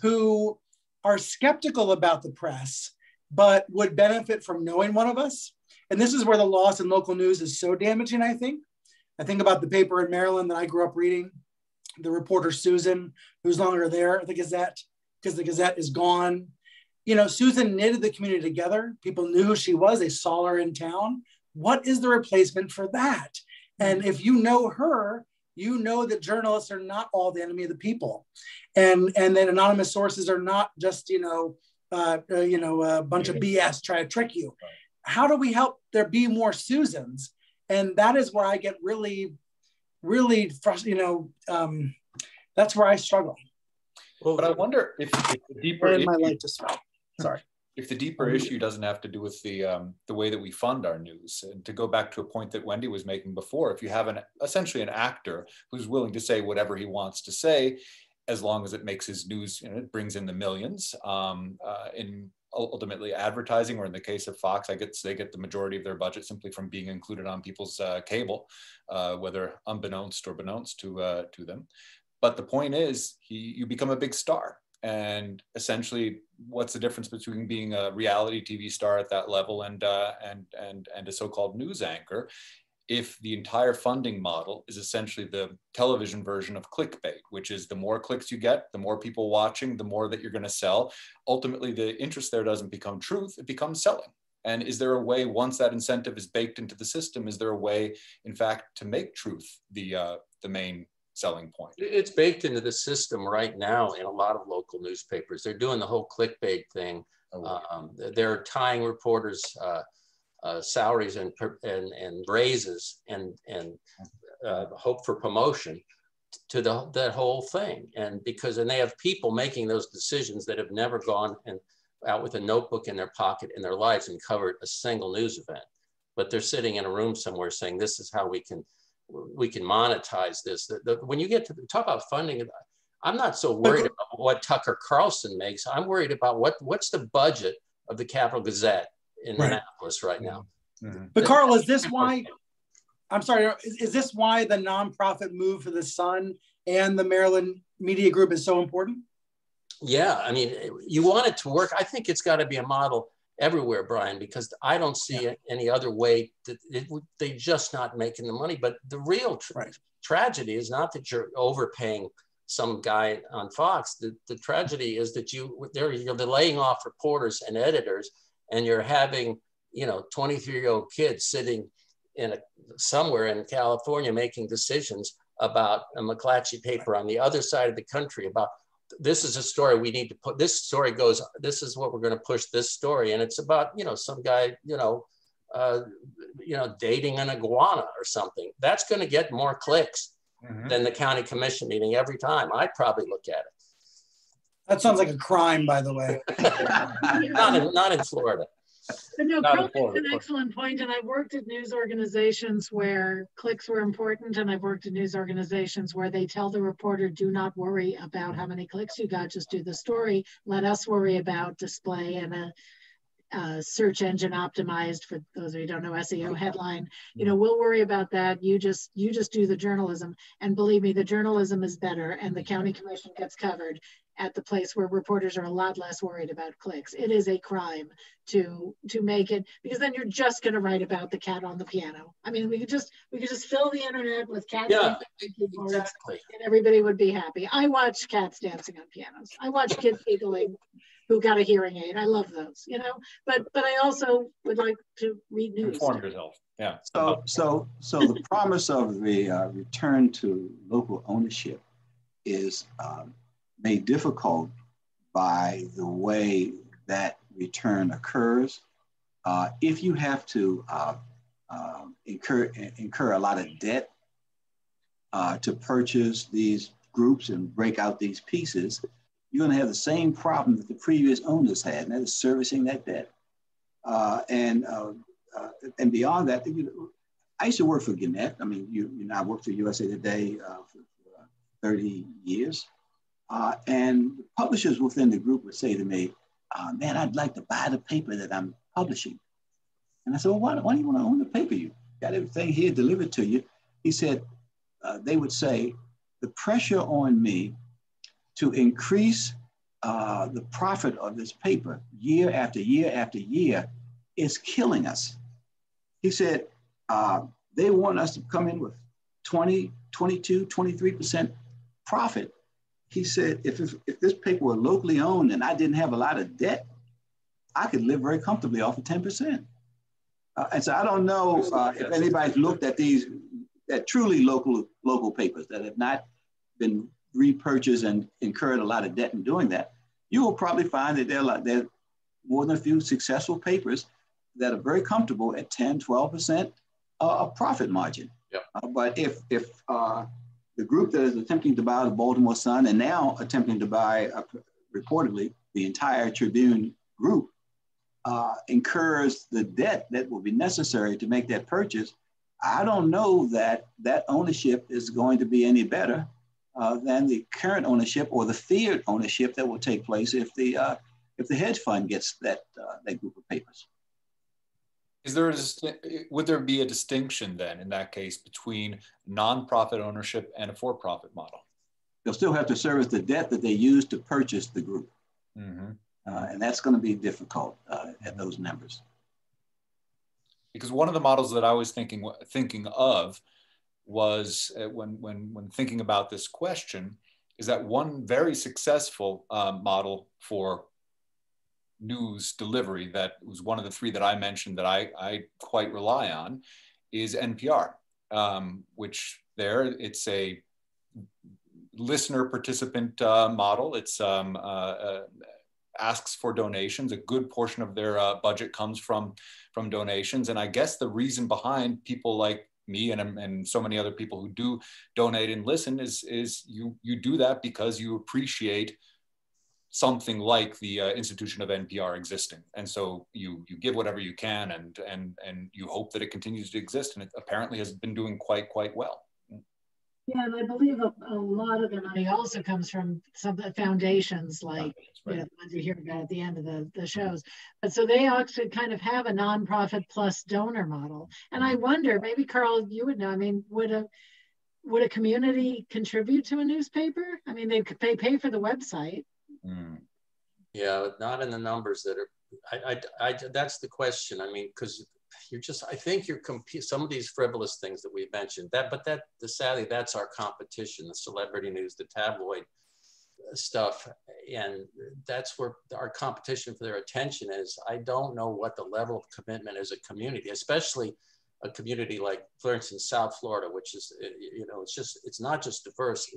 who are skeptical about the press, but would benefit from knowing one of us. And this is where the loss in local news is so damaging, I think. I think about the paper in Maryland that I grew up reading, the reporter Susan, who's no longer there at the Gazette, because the Gazette is gone. You know, Susan knitted the community together. People knew who she was. They saw her in town. What is the replacement for that? And if you know her, you know that journalists are not all the enemy of the people, and that anonymous sources are not just a bunch of BS try to trick you. How do we help there be more Susans? And that is where I get really, really frustrated. That's where I struggle. Well, but I wonder if the deeper and my light just fell. Sorry. If the deeper issue doesn't have to do with the way that we fund our news, and to go back to a point that Wendy was making before, if you have essentially an actor who's willing to say whatever he wants to say, as long as it makes his news, it brings in the millions in ultimately advertising, or in the case of Fox, they get the majority of their budget simply from being included on people's cable, whether unbeknownst or beknownst to them. But the point is, you become a big star. And essentially, what's the difference between being a reality TV star at that level and a so-called news anchor, if the entire funding model is essentially the television version of clickbait, which is the more clicks you get, the more people watching, the more that you're going to sell. Ultimately, the interest there doesn't become truth, it becomes selling. And is there a way, once that incentive is baked into the system, is there a way, in fact, to make truth the main selling point? It's baked into the system right now in a lot of local newspapers. They're doing the whole clickbait thing. They're tying reporters' salaries and raises and hope for promotion to that whole thing. And they have people making those decisions that have never gone out with a notebook in their pocket in their lives and covered a single news event. But they're sitting in a room somewhere saying, this is how we can monetize this. When you get to talk about funding, I'm not so worried about what Tucker Carlson makes. I'm worried about what's the budget of the Capital Gazette in Annapolis right now. Mm-hmm. But Carl, is this why? I'm sorry. Is this why the nonprofit move for the Sun and the Maryland Media Group is so important? Yeah, I mean, you want it to work. I think it's got to be a model everywhere, Brian, because I don't see any other way. They're just not making the money. But the real tragedy is not that you're overpaying some guy on Fox. The tragedy is that you're laying off reporters and editors, and you're having 23-year-old kids sitting somewhere in California making decisions about a McClatchy paper on the other side of the country about, this is a story we need to put, this story goes, this is what we're going to push this story. And it's about, some guy, dating an iguana or something. That's going to get more clicks than the county commission meeting every time. I'd probably look at it. That sounds like a crime, by the way. not in Florida. But no, Carl makes an excellent point, and I've worked at news organizations where clicks were important, and I've worked at news organizations where they tell the reporter, do not worry about how many clicks you got, just do the story. Let us worry about display and a search engine optimized, for those of you who don't know, SEO headline. We'll worry about that. You just do the journalism. And believe me, the journalism is better, and the county commission gets covered at the place where reporters are a lot less worried about clicks. It is a crime to make it, because then you're just going to write about the cat on the piano. I mean, we could just fill the internet with cats dancing on keyboards, and everybody would be happy. I watch cats dancing on pianos. I watch kids giggling who got a hearing aid. I love those, but I also would like to read news. Inform yourself. Yeah. So the promise of the return to local ownership is made difficult by the way that return occurs. If you have to incur a lot of debt to purchase these groups and break out these pieces, you're going to have the same problem that the previous owners had, and that is servicing that debt. And beyond that, I used to work for Gannett. I mean, I worked for USA Today for 30 years. And the publishers within the group would say to me, man, I'd like to buy the paper that I'm publishing. And I said, well, why do you want to own the paper? You got everything here delivered to you. He said, they would say, the pressure on me to increase the profit of this paper year after year after year is killing us. He said, they want us to come in with 20, 22, 23% profit. He said, if this paper were locally owned and I didn't have a lot of debt, I could live very comfortably off of 10%. And so I don't know if anybody's looked at these at truly local papers that have not been repurchased and incurred a lot of debt in doing that. You will probably find that there are more than a few successful papers that are very comfortable at 10, 12% of profit margin. Yep. But if the group that is attempting to buy the Baltimore Sun and now attempting to buy reportedly the entire Tribune group incurs the debt that will be necessary to make that purchase, I don't know that that ownership is going to be any better than the current ownership or the feared ownership that will take place if the hedge fund gets that group of papers. Would there be a distinction then in that case between nonprofit ownership and a for-profit model? They'll still have to service the debt that they used to purchase the group. Mm-hmm. And that's going to be difficult at those numbers. Because one of the models that I was thinking of was when thinking about this question is that one very successful model for news delivery that was one of the three that I mentioned that I quite rely on is NPR, which it's a listener participant model. It's asks for donations. A good portion of their budget comes from donations. And I guess the reason behind people like me and so many other people who do donate and listen is you do that because you appreciate something like the institution of NPR existing. And so you give whatever you can and you hope that it continues to exist. And it apparently has been doing quite well. Yeah, and I believe a lot of the money also comes from some of the foundations, like the ones you hear about at the end of the shows. But so they actually kind of have a nonprofit plus donor model. And I wonder, maybe Carl, you would know, I mean, would a community contribute to a newspaper? I mean, they pay for the website. Yeah, not in the numbers that are, that's the question. I mean, because I think you're some of these frivolous things that we mentioned, sadly, that's our competition, the celebrity news, the tabloid stuff. And that's where our competition for their attention is. I don't know what the level of commitment as a community, especially a community like, for instance, South Florida, which is, it's not just diverse,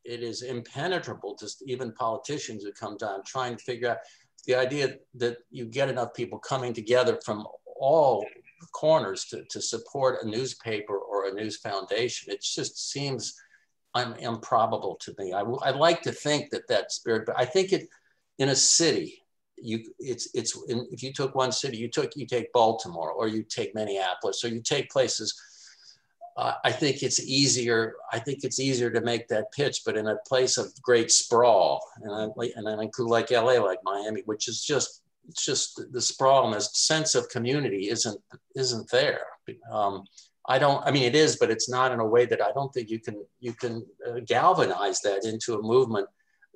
it is impenetrable to even politicians who come down trying to figure out the idea that you get enough people coming together from all corners to support a newspaper or a news foundation. It just seems improbable to me. I'd like to think that spirit, but I think in a city, if you took one city, you take Baltimore, or you take Minneapolis, or you take places. I think it's easier to make that pitch, but in a place of great sprawl, and I include like LA, like Miami, which is just the sprawl and the sense of community isn't there. I mean, it is, but it's not in a way that I don't think you can galvanize that into a movement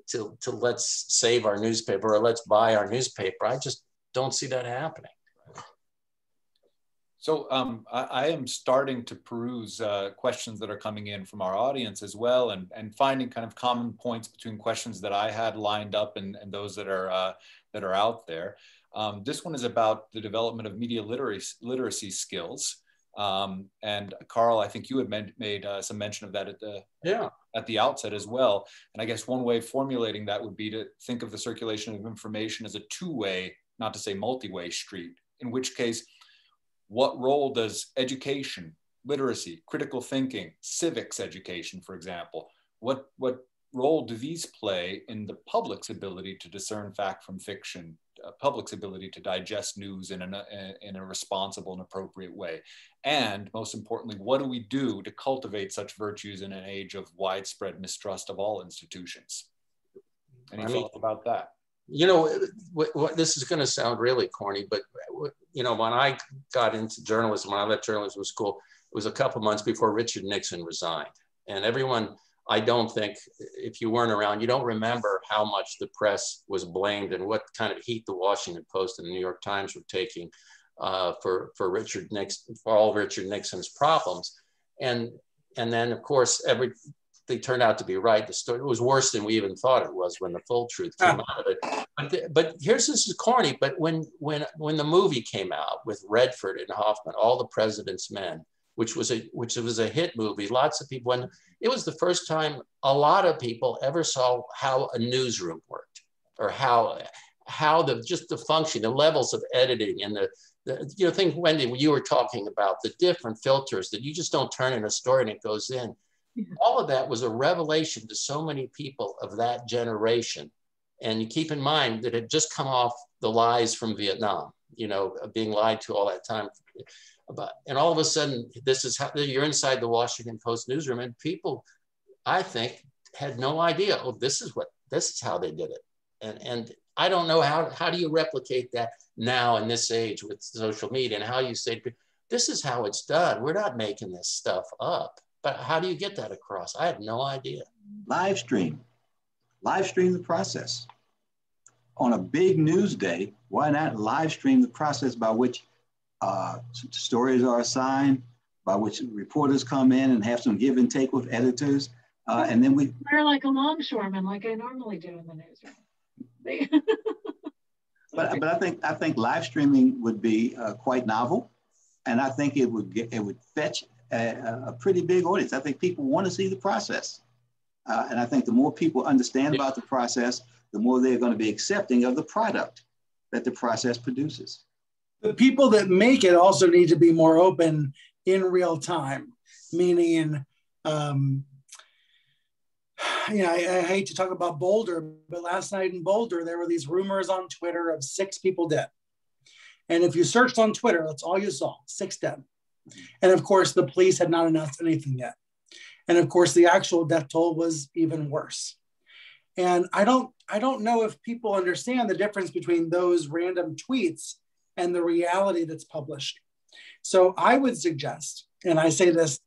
to let's save our newspaper or let's buy our newspaper. I just don't see that happening. So I am starting to peruse questions that are coming in from our audience as well, and finding kind of common points between questions that I had lined up and those that are out there. This one is about the development of media literacy skills. And Carl, I think you had made some mention of that at the outset as well. And I guess one way of formulating that would be to think of the circulation of information as a two-way, not to say multi-way street, in which case, what role does education, literacy, critical thinking, civics education, for example, what role do these play in the public's ability to discern fact from fiction, public's ability to digest news in a responsible and appropriate way? And most importantly, what do we do to cultivate such virtues in an age of widespread mistrust of all institutions? Any thoughts about that? you know, this is going to sound really corny, but you know, when I got into journalism, when I left journalism school, it was a couple months before Richard Nixon resigned. And everyone, I don't think, if you weren't around, you don't remember how much the press was blamed and what kind of heat the Washington Post and the New York Times were taking for Richard Nixon, for all Richard Nixon's problems. And then, of course, they turned out to be right. The story, it was worse than we even thought it was when the full truth came out of it. But this is corny, but when the movie came out with Redford and Hoffman, All the President's Men, which was a hit movie, lots of people, and it was the first time a lot of people ever saw how a newsroom worked, or how just the function, the levels of editing, and the you know, things, Wendy, you were talking about the different filters that you just don't turn in a story and it goes in. All of that was a revelation to so many people of that generation. And you keep in mind that it had just come off the lies from Vietnam, you know, being lied to all that time. And all of a sudden, this is how you're inside the Washington Post newsroom, and people, I think, had no idea, oh, this is how they did it. And I don't know how do you replicate that now in this age with social media, and how you say, this is how it's done. We're not making this stuff up. But how do you get that across? I had no idea. Live stream the process. On a big news day, why not live stream the process by which stories are assigned, by which reporters come in and have some give and take with editors. And then we're like a longshoreman, like I normally do in the newsroom. But I think live streaming would be quite novel, and I think it would fetch a pretty big audience. I think people want to see the process, and I think the more people understand about the process, the more they're going to be accepting of the product that the process produces. The people that make it also need to be more open in real time, meaning, I hate to talk about Boulder, but last night in Boulder, there were these rumors on Twitter of 6 people dead. And if you searched on Twitter, that's all you saw, 6 dead. And of course, the police had not announced anything yet. And of course, the actual death toll was even worse. And I don't know if people understand the difference between those random tweets and the reality that's published. So I would suggest, and I say this,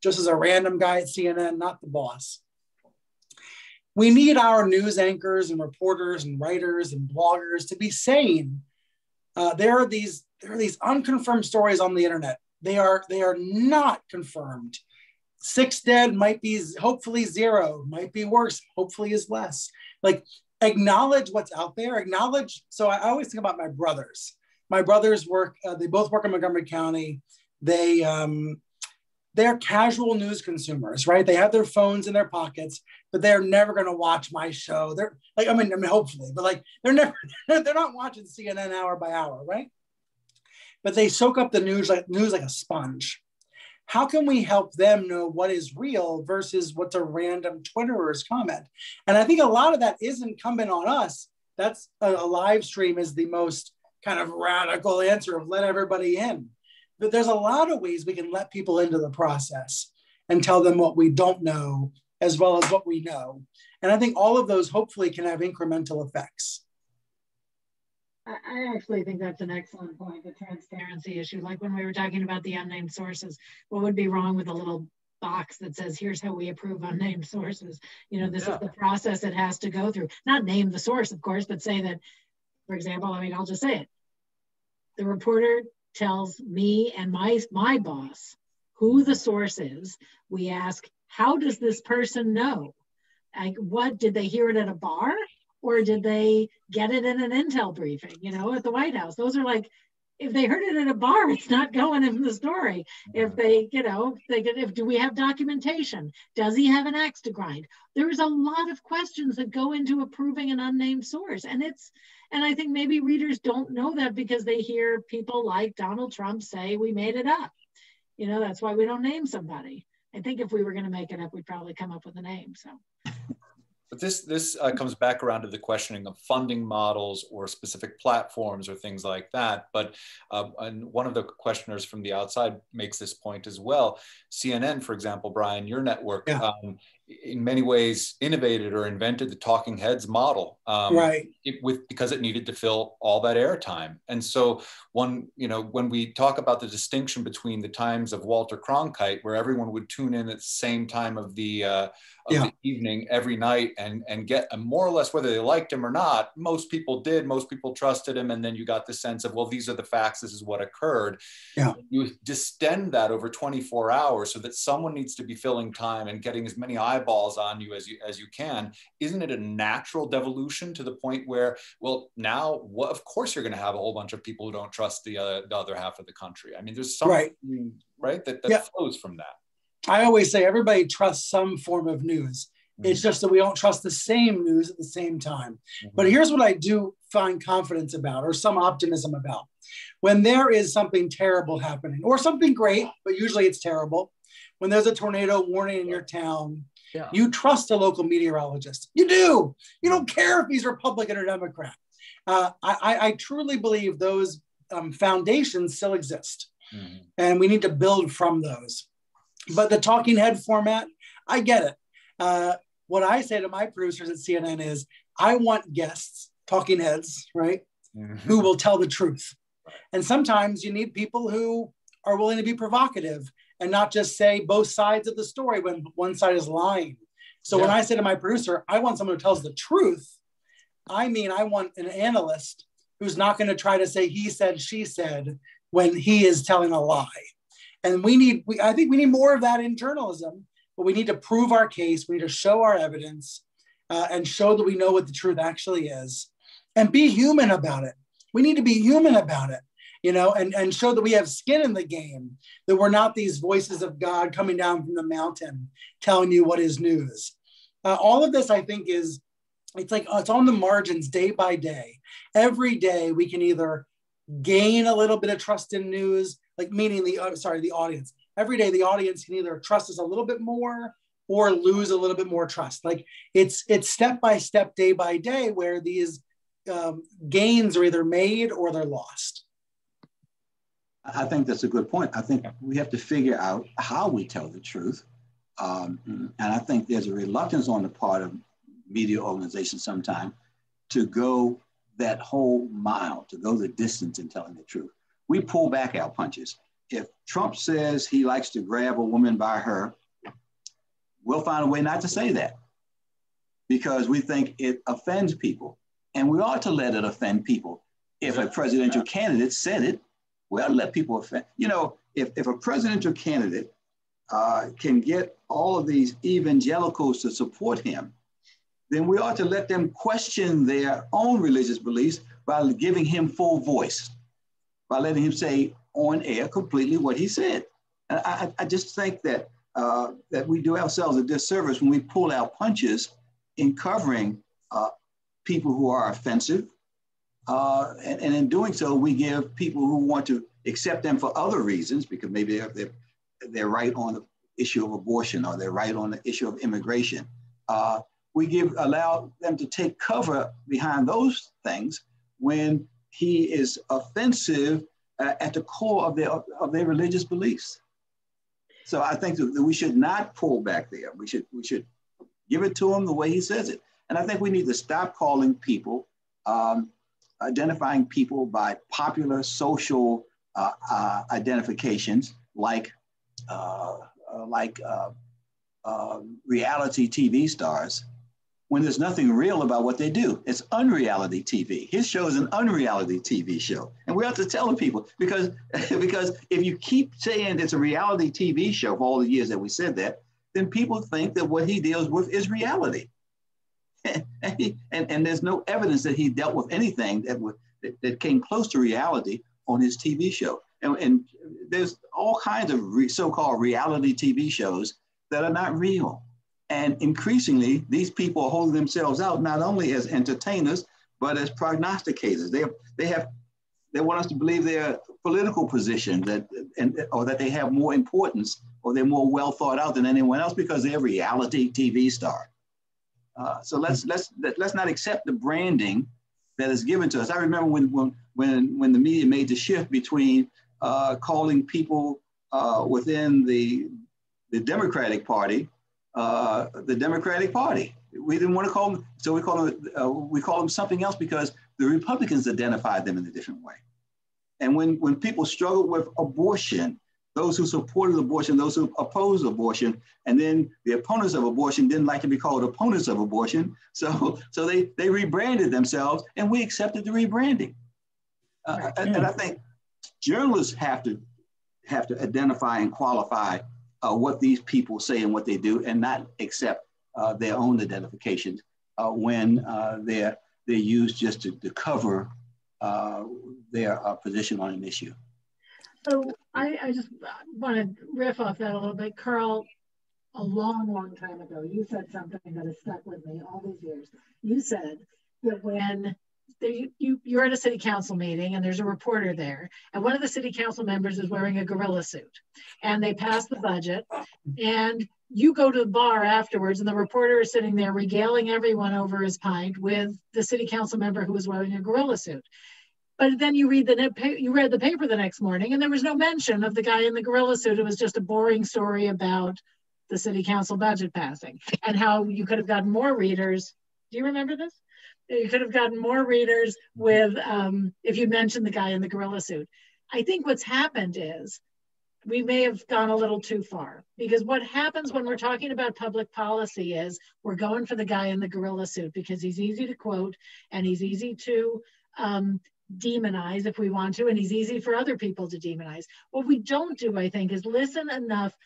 just as a random guy at CNN, not the boss, we need our news anchors and reporters and writers and bloggers to be saying, there are these unconfirmed stories on the internet. They are not confirmed. 6 dead might be hopefully 0, might be worse, hopefully is less. Like, acknowledge what's out there, acknowledge. So I always think about my brothers. My brothers work, they both work in Montgomery County. They're casual news consumers, right? They have their phones in their pockets, but they're never going to watch my show. They're like, I mean, hopefully, but like, they're not watching CNN hour by hour, right? But they soak up the news like a sponge. How can we help them know what is real versus what's a random Twitterer's comment? And I think a lot of that is incumbent on us. That's a live stream is the most kind of radical answer of let everybody in. But there's a lot of ways we can let people into the process and tell them what we don't know as well as what we know. And I think all of those hopefully can have incremental effects. I actually think that's an excellent point, the transparency issue. Like when we were talking about the unnamed sources, what would be wrong with a little box that says, here's how we approve unnamed sources? This is the process it has to go through. Not name the source, of course, but say that, for example, I'll just say it. The reporter tells me and my boss who the source is. We ask, how does this person know? Like, what, did they hear it at a bar? Or did they get it in an intel briefing, at the White House? Those are like, if they heard it at a bar, it's not going in the story. If they, do we have documentation? Does he have an axe to grind? There's a lot of questions that go into approving an unnamed source. And I think maybe readers don't know that because they hear people like Donald Trump say, we made it up. That's why we don't name somebody. I think if we were going to make it up, we'd probably come up with a name, so. But this comes back around to the questioning of funding models or specific platforms or things like that. But and one of the questioners from the outside makes this point as well. CNN, for example, Brian, your network, in many ways innovated or invented the talking heads model Right. Because it needed to fill all that airtime. And so when we talk about the distinction between the times of Walter Cronkite, where everyone would tune in at the same time of the evening every night and get more or less whether they liked him or not, most people did, most people trusted him. And then you got the sense of, well, these are the facts, this is what occurred. Yeah. You distend that over 24 hours so that someone needs to be filling time and getting as many eyeballs on you as you can. Isn't it a natural devolution to the point where, well, now, of course, you're going to have a whole bunch of people who don't trust the other half of the country. I mean, there's something, right, that flows from that. I always say everybody trusts some form of news. It's just that we don't trust the same news at the same time. But here's what I do find confidence about, or some optimism about. When there is something terrible happening, or something great, but usually it's terrible, when there's a tornado warning in your town, you trust a local meteorologist. You do. You don't care if he's Republican or Democrat. I truly believe those foundations still exist. And we need to build from those. But the talking head format, I get it. What I say to my producers at CNN is, I want guests, talking heads, right, who will tell the truth. And sometimes you need people who are willing to be provocative and not just say both sides of the story when one side is lying. So when I say to my producer, I want someone who tells the truth, I mean, I want an analyst who's not going to try to say he said, she said, when he is telling a lie. And I think we need more of that in journalism, but we need to prove our case. We need to show our evidence and show that we know what the truth actually is and be human about it. We need to be human about it. And show that we have skin in the game, that we're not these voices of God coming down from the mountain telling you what is news. All of this, I think, it's on the margins day by day. Every day we can either gain a little bit of trust in news, meaning the audience. Every day the audience can either trust us a little bit more or lose a little bit more trust. It's step by step, day by day, where these gains are either made or they're lost. I think that's a good point. I think we have to figure out how we tell the truth. And I think there's a reluctance on the part of media organizations sometimes to go that whole mile, to go the distance in telling the truth. We pull back our punches. If Trump says he likes to grab a woman by her, we'll find a way not to say that because we think it offends people. And we ought to let it offend people. If a presidential candidate said it, we ought to let people offend. If a presidential candidate can get all of these evangelicals to support him, then we ought to let them question their own religious beliefs by giving him full voice, by letting him say on air completely what he said. And I just think that we do ourselves a disservice when we pull our punches in covering people who are offensive. And in doing so, we give people who want to accept them for other reasons, because maybe they're right on the issue of abortion or they're right on the issue of immigration. We allow them to take cover behind those things when he is offensive at the core of their religious beliefs. So I think that we should not pull back there. We should give it to him the way he says it. And I think we need to stop calling people, identifying people by popular social identifications like reality TV stars, when there's nothing real about what they do. It's unreality TV. His show is an unreality TV show. And we have to tell the people, because if you keep saying it's a reality TV show for all the years that we said that, then people think that what he deals with is reality. And there's no evidence that he dealt with anything that came close to reality on his TV show. And there's all kinds of so-called reality TV shows that are not real. And increasingly, these people are holding themselves out not only as entertainers, but as prognosticators. They want us to believe their political position or that they have more importance or they're more well thought out than anyone else because they're a reality TV star. So let's not accept the branding that is given to us. I remember when the media made the shift between calling people within the Democratic Party, We didn't want to call them, so we call them something else because the Republicans identified them in a different way. And when people struggled with abortion, those who supported abortion, those who opposed abortion, and then the opponents of abortion didn't like to be called opponents of abortion, so they rebranded themselves, and we accepted the rebranding. And I think journalists have to identify and qualify what these people say and what they do, and not accept their own identifications when they're used just to cover their position on an issue. So I just want to riff off that a little bit. Carl, a long time ago, you said something that has stuck with me all these years. You said that when you're at a city council meeting and there's a reporter there, and one of the city council members is wearing a gorilla suit, and they pass the budget, and you go to the bar afterwards, and the reporter is sitting there regaling everyone over his pint with the city council member who was wearing a gorilla suit. But then you read the paper the next morning, and there was no mention of the guy in the gorilla suit. It was just a boring story about the city council budget passing and how you could have gotten more readers. Do you remember this? You could have gotten more readers with if you mentioned the guy in the gorilla suit. I think what's happened is we may have gone a little too far, because what happens when we're talking about public policy is we're going for the guy in the gorilla suit because he's easy to quote and he's easy to demonize if we want to, and he's easy for other people to demonize. What we don't do, I think, is listen enough.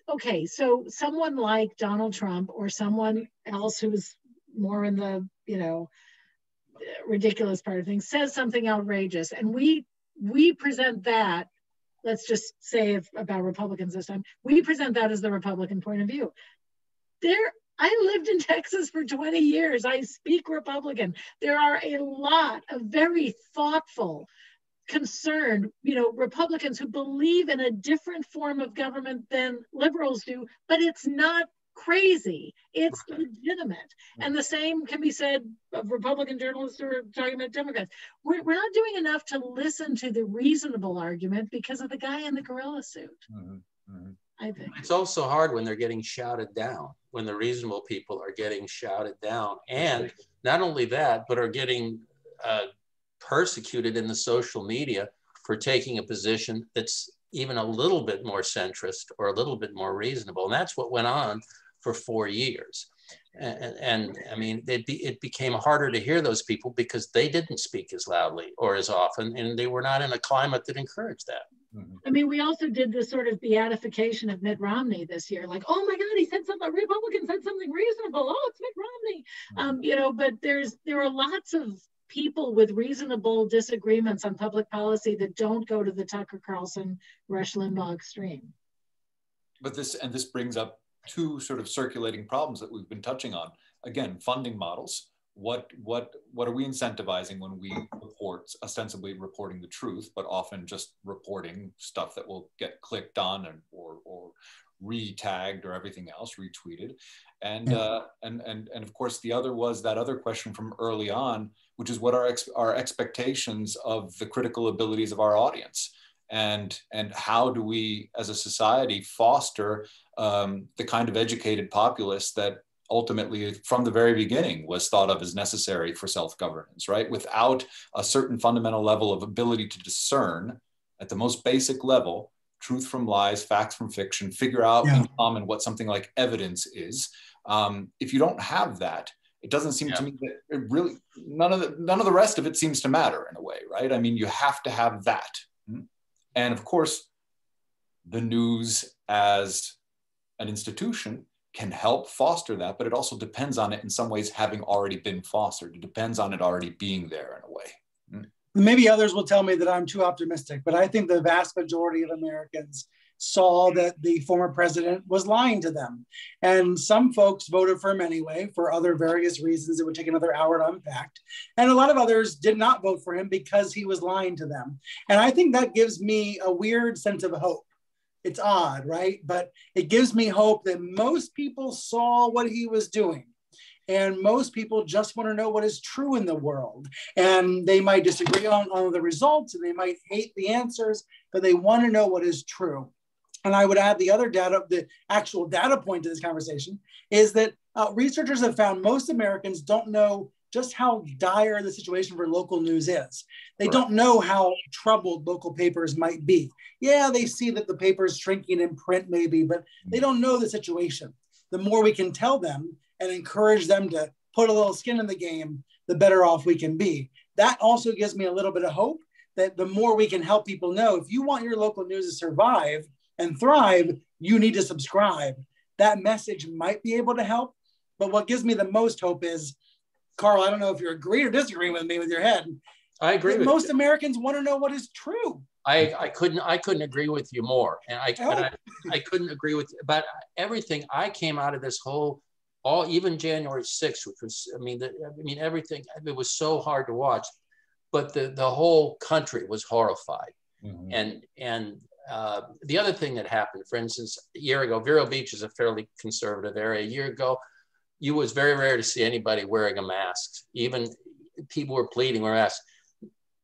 Okay, so someone like Donald Trump or someone else who's more in the, ridiculous part of things says something outrageous, and we present that, let's just say about Republicans this time, we present that as the Republican point of view. I lived in Texas for 20 years. I speak Republican. There are a lot of very thoughtful, concerned, Republicans who believe in a different form of government than liberals do, but it's not crazy. It's legitimate. And the same can be said of Republican journalists who are talking about Democrats. We're not doing enough to listen to the reasonable argument because of the guy in the gorilla suit. I think. It's also hard when they're getting shouted down, when the reasonable people are getting shouted down. And not only that, but are getting persecuted in the social media for taking a position that's even a little bit more centrist or a little bit more reasonable. And that's what went on for 4 years. And I mean, it became harder to hear those people because they didn't speak as loudly or as often, and they were not in a climate that encouraged that. I mean, we also did this sort of beatification of Mitt Romney this year, like, oh my God, he said something, a Republican said something reasonable. Oh, it's Mitt Romney. But there are lots of people with reasonable disagreements on public policy that don't go to the Tucker Carlson, Rush Limbaugh extreme. But this brings up two sort of circulating problems that we've been touching on. Again, funding models. What are we incentivizing when we report, ostensibly reporting the truth, but often just reporting stuff that will get clicked on or re-tagged or everything else, retweeted. And of course, the other was that other question from early on, which is what are our expectations of the critical abilities of our audience? And how do we, as a society, foster the kind of educated populace that ultimately, from the very beginning, was thought of as necessary for self-governance, right? Without a certain fundamental level of ability to discern, at the most basic level, truth from lies, facts from fiction, figure out in common what something like evidence is. If you don't have that, it doesn't seem to me that it really, none of the rest of it seems to matter in a way, right? I mean, you have to have that. And of course, the news as an institution can help foster that, but it also depends on it in some ways having already been fostered. It depends on it already being there in a way. Maybe others will tell me that I'm too optimistic, but I think the vast majority of Americans saw that the former president was lying to them. And some folks voted for him anyway, for other various reasons. It would take another hour to unpack. And a lot of others did not vote for him because he was lying to them. And I think that gives me a weird sense of hope. It's odd, right? But it gives me hope that most people saw what he was doing. And most people just want to know what is true in the world. And they might disagree on the results and they might hate the answers, but they want to know what is true. And I would add the other data, the actual data point to this conversation is that researchers have found most Americans don't know just how dire the situation for local news is. They don't know how troubled local papers might be. Yeah, they see that the paper is shrinking in print maybe, but they don't know the situation. The more we can tell them and encourage them to put a little skin in the game, the better off we can be. That also gives me a little bit of hope that the more we can help people know, if you want your local news to survive and thrive, you need to subscribe. That message might be able to help. But what gives me the most hope is, Carl, I don't know if you're agreeing or disagreeing with me with your head. I agree with most Americans want to know what is true. I couldn't agree with you more. And I couldn't agree with about everything. I came out of this even January 6th, which was, everything, it was so hard to watch, but the whole country was horrified. Mm-hmm. And the other thing that happened, for instance, a year ago, Vero Beach is a fairly conservative area. A year ago, it was very rare to see anybody wearing a mask. Even people were pleading with masks.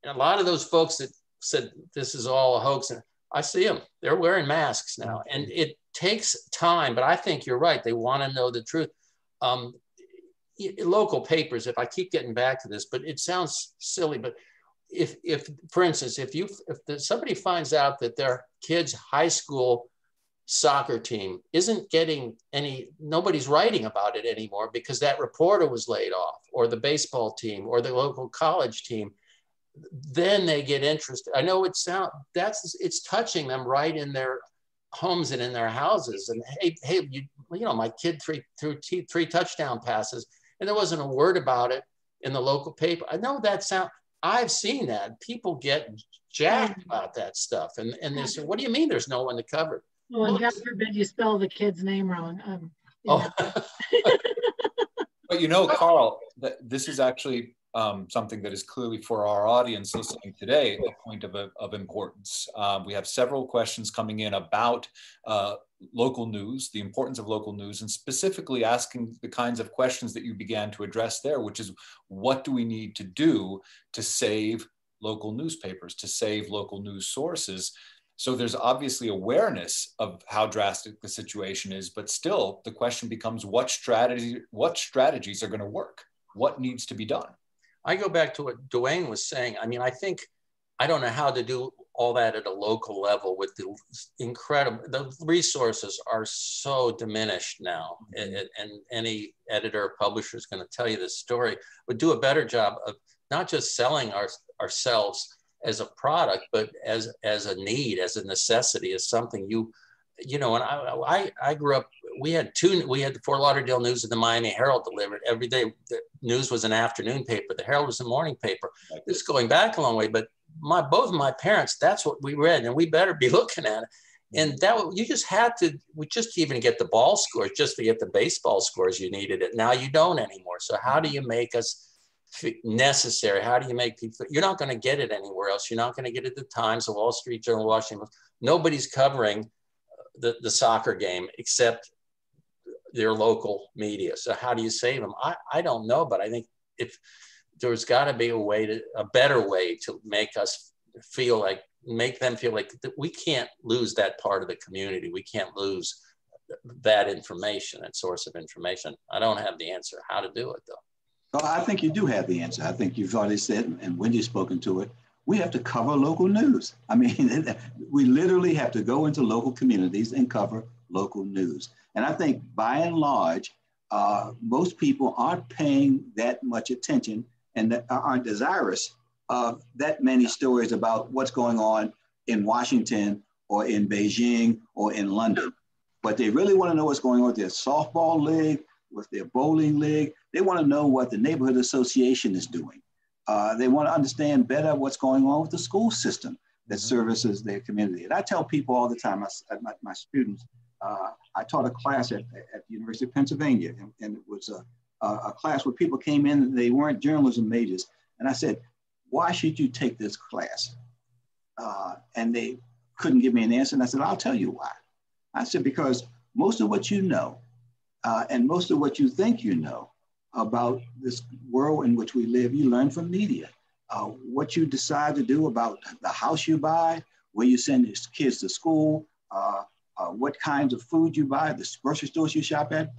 And a lot of those folks that said this is all a hoax, and I see them, they're wearing masks now. And it takes time, but I think you're right. They want to know the truth. Local papers, if I keep getting back to this, but it sounds silly, but if for instance, if somebody finds out that their kid's high school soccer team isn't getting nobody's writing about it anymore because that reporter was laid off, or the baseball team or the local college team, then they get interested. I know it's touching them right in their homes and in their houses. And hey, my kid threw three touchdown passes, and there wasn't a word about it in the local paper. I know I've seen that. People get jacked about that stuff, and they say, "What do you mean? There's no one to cover it?" Well, and God forbid you spell the kid's name wrong. But Carl, this is actually something that is clearly for our audience listening today a point of importance. We have several questions coming in about local news, the importance of local news, and specifically asking the kinds of questions that you began to address there, which is, what do we need to do to save local newspapers, to save local news sources? So there's obviously awareness of how drastic the situation is, but still the question becomes, what strategies are going to work? What needs to be done? I go back to what DeWayne was saying. I don't know how to do all that at a local level with the resources are so diminished now. And any editor or publisher is going to tell you this story, would do a better job of not just selling ourselves as a product, but as a need, as a necessity, as something when I grew up, we had the Fort Lauderdale News and the Miami Herald delivered every day. The News was an afternoon paper. The Herald was a morning paper. This is going back a long way, but both of my parents, that's what we read, and we better be looking at it. And just even get the ball scores, just to get the baseball scores, you needed it. Now you don't anymore. So how do you make us necessary? How do you make people? You're not going to get it anywhere else. You're not going to get it at the Times, the Wall Street Journal, Washington. Nobody's covering the soccer game except their local media. So how do you save them? I don't know, but I think if there's got to be a better way to make them feel like we can't lose that part of the community. We can't lose that information, that source of information. I don't have the answer how to do it though. Well, I think you do have the answer. I think you've already said, and Wendy's spoken to it, we have to cover local news. We literally have to go into local communities and cover local news. And I think by and large, most people aren't paying that much attention and that aren't desirous of that many stories about what's going on in Washington or in Beijing or in London. But they really want to know what's going on with their softball league, with their bowling league. They want to know what the neighborhood association is doing. They want to understand better what's going on with the school system that services their community. And I tell people all the time, my students, I taught a class at the University of Pennsylvania, and it was a class where people came in and they weren't journalism majors. And I said, why should you take this class? And they couldn't give me an answer. And I said, I'll tell you why. I said, because most of what you know and most of what you think you know about this world in which we live, you learn from media. What you decide to do about the house you buy, where you send your kids to school, what kinds of food you buy, the grocery stores you shop at,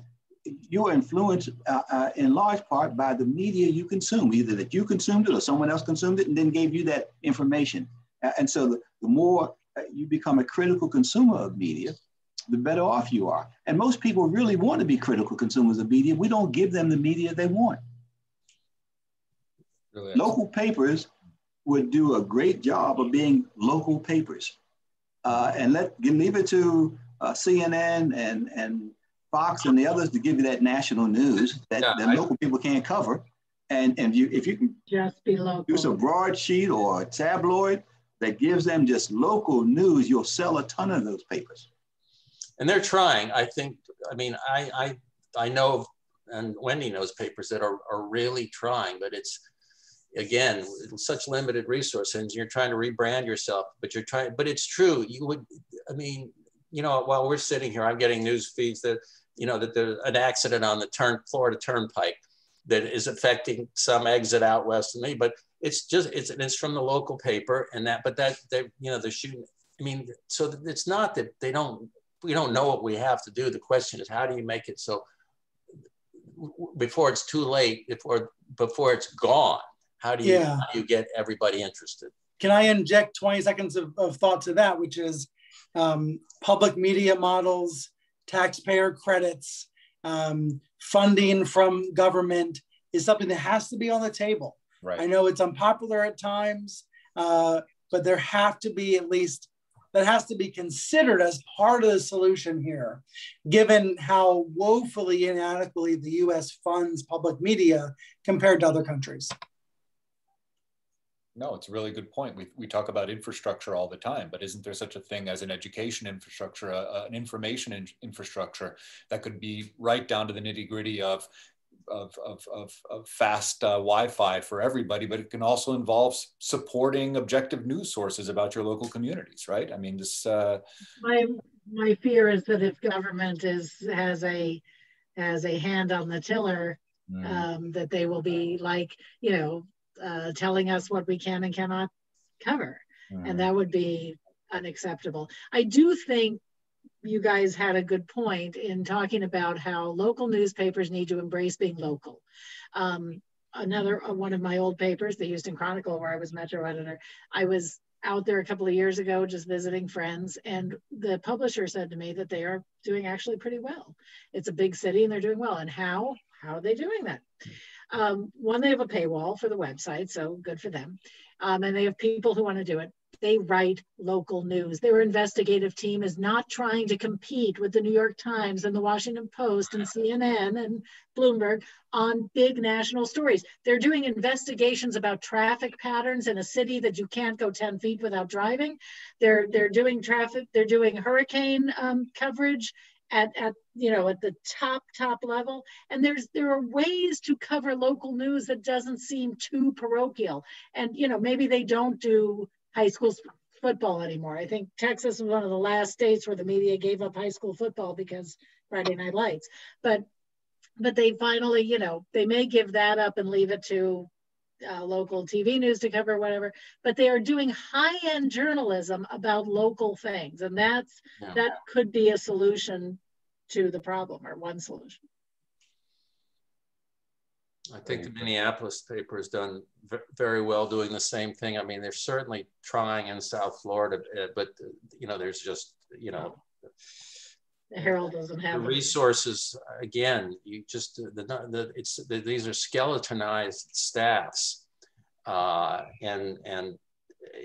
you're influenced in large part by the media you consume, either that you consumed it or someone else consumed it and then gave you that information. And so the more you become a critical consumer of media, the better off you are. And most people really want to be critical consumers of media. We don't give them the media they want. Really? Local papers would do a great job of being local papers. And leave it to CNN and Fox and the others to give you that national news that local people can't cover. And if you can just be local, use a broadsheet or a tabloid that gives them just local news, you'll sell a ton of those papers. And they're trying, I think. I mean, I know, and Wendy knows papers that are really trying, but it's, again, such limited resources, and you're trying to rebrand yourself, but it's true. You would, I mean, you know, while we're sitting here, I'm getting news feeds that, you know, that there's an accident on the Florida Turnpike that is affecting some exit out west of me, but it's it's from the local paper, and you know, they're shooting. I mean, so it's not that we don't know what we have to do. The question is, how do you make it so before it's too late, before it's gone? How do you get everybody interested? Can I inject 20 seconds of thought to that, which is public media models, taxpayer credits, funding from government is something that has to be on the table. Right. I know it's unpopular at times, but there have to be that has to be considered as part of the solution here, given how woefully inadequately the US funds public media compared to other countries. No, it's a really good point. We talk about infrastructure all the time, but isn't there such a thing as an education infrastructure, an information infrastructure that could be right down to the nitty gritty of fast Wi-Fi for everybody, but it can also involve supporting objective news sources about your local communities, right? I mean, this. My fear is that if government has a hand on the tiller, that they will be like, you know, telling us what we can and cannot cover. And that would be unacceptable. I do think you guys had a good point in talking about how local newspapers need to embrace being local. Another one of my old papers, the Houston Chronicle, where I was Metro editor, I was out there a couple of years ago just visiting friends, and the publisher said to me that they are doing actually pretty well. It's a big city and they're doing well. And how are they doing that? One, they have a paywall for the website, so good for them. And they have people who want to do it. They write local news. Their investigative team is not trying to compete with the New York Times and the Washington Post and CNN and Bloomberg on big national stories. They're doing investigations about traffic patterns in a city that you can't go 10 feet without driving. They're doing hurricane coverage at the top level. And there are ways to cover local news that doesn't seem too parochial. And, you know, maybe they don't do high school football anymore. I think Texas was one of the last states where the media gave up high school football because Friday Night Lights. But they finally, you know, they may give that up and leave it to local TV news to cover whatever, but they are doing high-end journalism about local things. And that could be a solution to the problem, or one solution. I think the Minneapolis paper has done very well doing the same thing. I mean, they're certainly trying in South Florida, but, you know, there's just, you know, the Herald doesn't have the resources. Again, you just, these are skeletonized staffs. And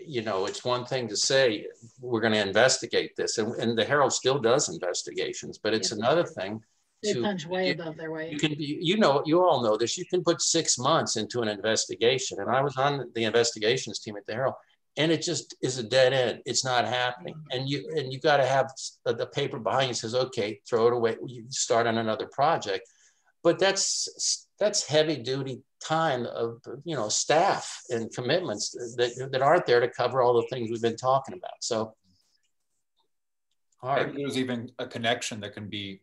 you know, it's one thing to say, we're going to investigate this. And the Herald still does investigations, but it's another thing. They punch way above their weight. You all know this. You can put 6 months into an investigation, and I was on the investigations team at the Herald, and it just is a dead end. It's not happening, and you got to have the paper behind you says, okay, throw it away. You start on another project, but that's heavy duty time of, you know, staff and commitments that aren't there to cover all the things we've been talking about. So, maybe there's even a connection that can be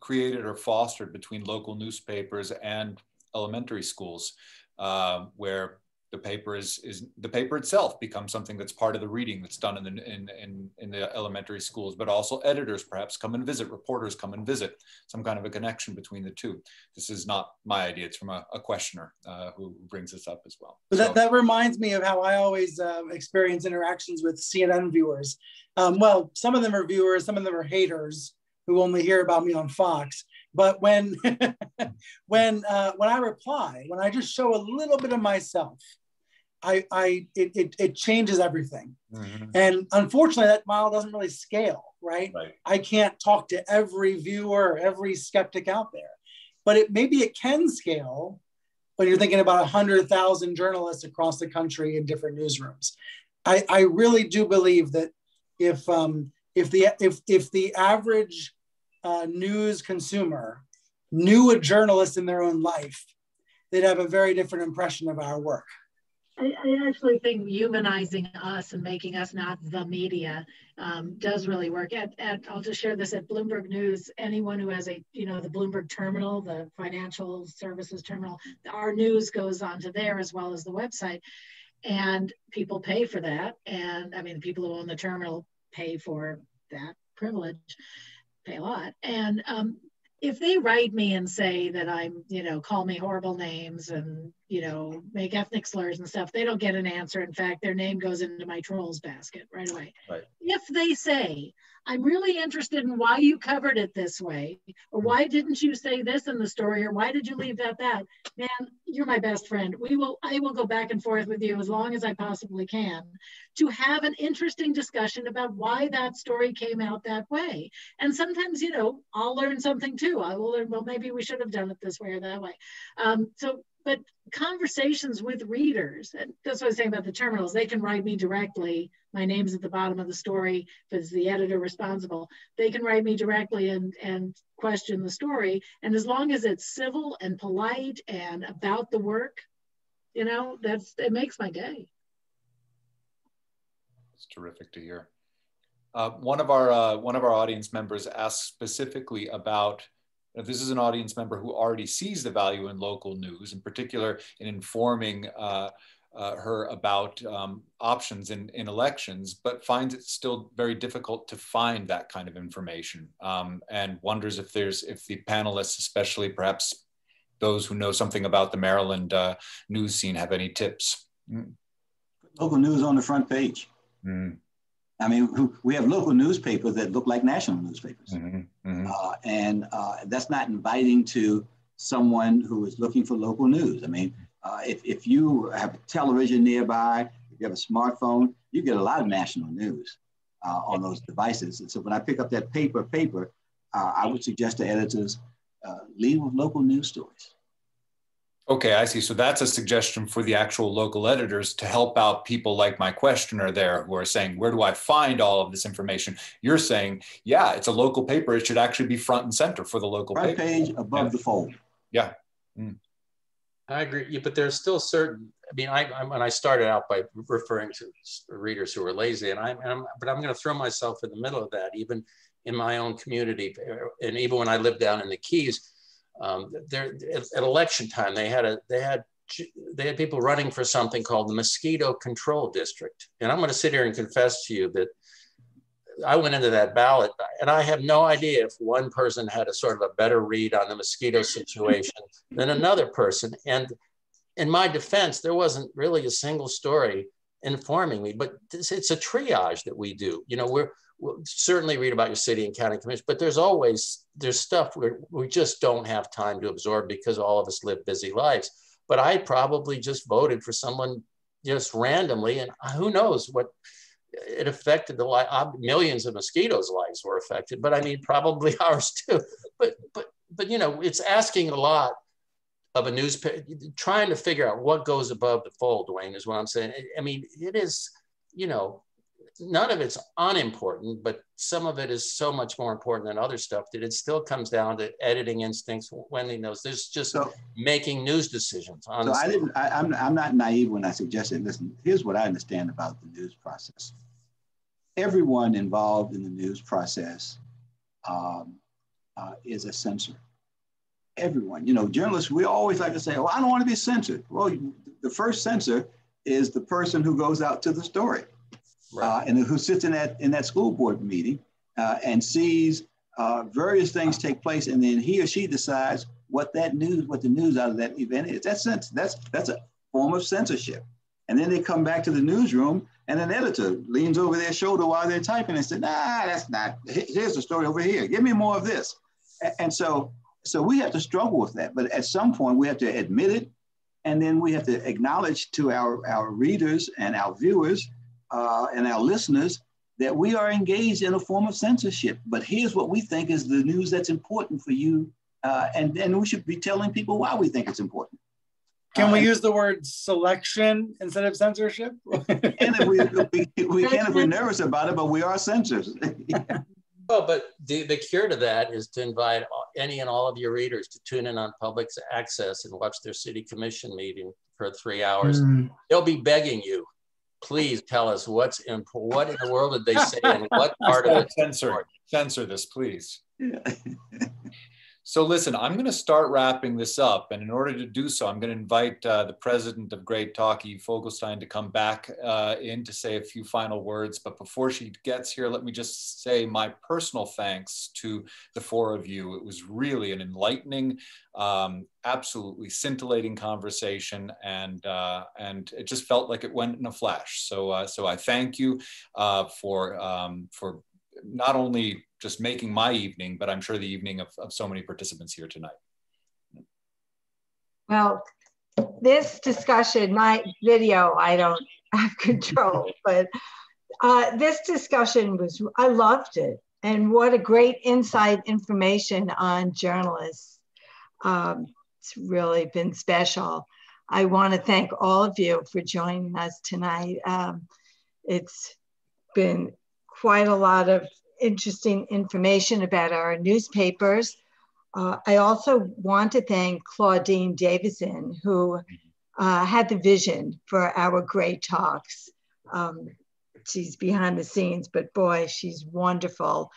created or fostered between local newspapers and elementary schools, where the paper the paper itself becomes something that's part of the reading that's done in the elementary schools, but also editors perhaps come and visit, reporters come and visit, some kind of a connection between the two. This is not my idea, it's from a questioner who brings this up as well. But that reminds me of how I always experience interactions with CNN viewers. Well, some of them are viewers, some of them are haters who only hear about me on Fox. But when when I reply, when I just show a little bit of myself, it changes everything. Mm-hmm. And unfortunately, that model doesn't really scale, right? I can't talk to every viewer, every skeptic out there, but maybe it can scale when you're thinking about 100,000 journalists across the country in different newsrooms. I really do believe that if the average news consumer knew a journalist in their own life, they'd have a very different impression of our work. I actually think humanizing us and making us not the media does really work. I'll just share this at Bloomberg News. Anyone who has the Bloomberg terminal, the financial services terminal, our news goes onto there as well as the website, and people pay for that. And I mean, the people who own the terminal pay for that privilege, pay a lot. And if they write me and say that I'm, call me horrible names and, make ethnic slurs and stuff, they don't get an answer. In fact, their name goes into my trolls basket right away. Right. If they say, I'm really interested in why you covered it this way, or why didn't you say this in the story, or why did you leave that? Man, you're my best friend. I will go back and forth with you as long as I possibly can to have an interesting discussion about why that story came out that way. And sometimes, I'll learn something too. I will learn, well, maybe we should have done it this way or that way. But conversations with readers, and that's what I was saying about the terminals, they can write me directly. My name's at the bottom of the story. If it's the editor responsible, they can write me directly and question the story. And as long as it's civil and polite and about the work, it makes my day. It's terrific to hear. One of our audience members asked specifically about, this is an audience member who already sees the value in local news, in particular in informing her about options in elections, but finds it still very difficult to find that kind of information, and wonders if the panelists, especially perhaps those who know something about the Maryland news scene, have any tips. Local news on the front page. Mm. I mean, we have local newspapers that look like national newspapers. Mm-hmm. Mm-hmm. And that's not inviting to someone who is looking for local news. I mean, if you have a television nearby, if you have a smartphone, you get a lot of national news on those devices. And so when I pick up that paper, I would suggest to editors, lead with local news stories. Okay, I see. So that's a suggestion for the actual local editors to help out people like my questioner there who are saying, where do I find all of this information? You're saying, yeah, it's a local paper. It should actually be front and center for the local front paper. Page above the fold. Yeah. Mm. I agree, yeah, but there's still certain, when I started out by referring to readers who are lazy, but I'm going to throw myself in the middle of that, even in my own community. And even when I lived down in the Keys, at election time, they had people running for something called the Mosquito Control District. And I'm going to sit here and confess to you that I went into that ballot and I have no idea if one person had a sort of a better read on the mosquito situation than another person. And in my defense, there wasn't really a single story informing me, but it's a triage that we do. We'll certainly read about your city and county commission, but there's stuff where we just don't have time to absorb because all of us live busy lives. But I probably just voted for someone just randomly, and who knows what it affected the life. Millions of mosquitoes' lives were affected, but I mean, probably ours too. But it's asking a lot of a newspaper, trying to figure out what goes above the fold, DeWayne, is what I'm saying. I mean, it is, none of it's unimportant, but some of it is so much more important than other stuff that it still comes down to editing instincts. Wendy knows there's just making news decisions. Honestly. So I'm not naive when I suggested, listen, here's what I understand about the news process. Everyone involved in the news process is a censor. Everyone, journalists, we always like to say, oh, I don't want to be censored. Well, the first censor is the person who goes out to the story, right. And who sits in that school board meeting and sees various things take place, and then he or she decides what the news out of that event is. That's a form of censorship. And then they come back to the newsroom, and an editor leans over their shoulder while they're typing and says, "Nah, that's not. Here's the story over here. Give me more of this." And so we have to struggle with that. But at some point, we have to admit it, and then we have to acknowledge to our readers and our viewers and our listeners that we are engaged in a form of censorship. But here's what we think is the news that's important for you, and we should be telling people why we think it's important. Can we use the word selection instead of censorship? And we can if we're nervous about it, but we are censors. Yeah. Well, but the cure to that is to invite any and all of your readers to tune in on public access and watch their city commission meeting for 3 hours. They'll be begging you, please tell us what in the world did they say and what part of it. Censor this, please. Yeah. So listen, I'm going to start wrapping this up. And in order to do so, I'm going to invite the president of Great Talk, Vogelstein, to come back in to say a few final words. But before she gets here, let me just say my personal thanks to the four of you. It was really an enlightening, absolutely scintillating conversation. And it just felt like it went in a flash. So I thank you for not only just making my evening, but I'm sure the evening of so many participants here tonight. Well, this discussion, my video, I don't have control, but this discussion I loved it. And what a great insight information on journalists. It's really been special. I want to thank all of you for joining us tonight. It's been quite a lot of interesting information about our newspapers. I also want to thank Claudine Davison, who had the vision for our Great Talks. She's behind the scenes, but boy, she's wonderful.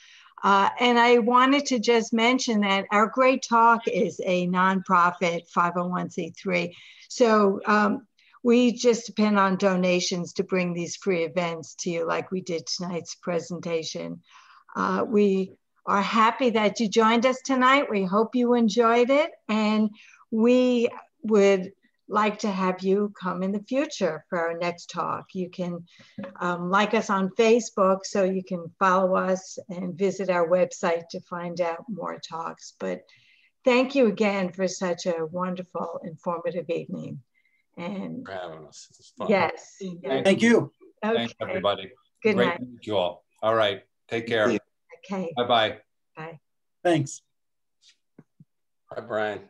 And I wanted to just mention that our Great Talk is a nonprofit 501c3. So we just depend on donations to bring these free events to you, like we did tonight's presentation. We are happy that you joined us tonight. We hope you enjoyed it. And we would like to have you come in the future for our next talk. You can like us on Facebook, so you can follow us and visit our website to find out more talks. But thank you again for such a wonderful, informative evening. And yes. Thank you. Okay. Thanks, everybody. Good Great night. to meet you all. All right. Take care. Okay. Bye-bye. Bye. Thanks. Bye, Brian.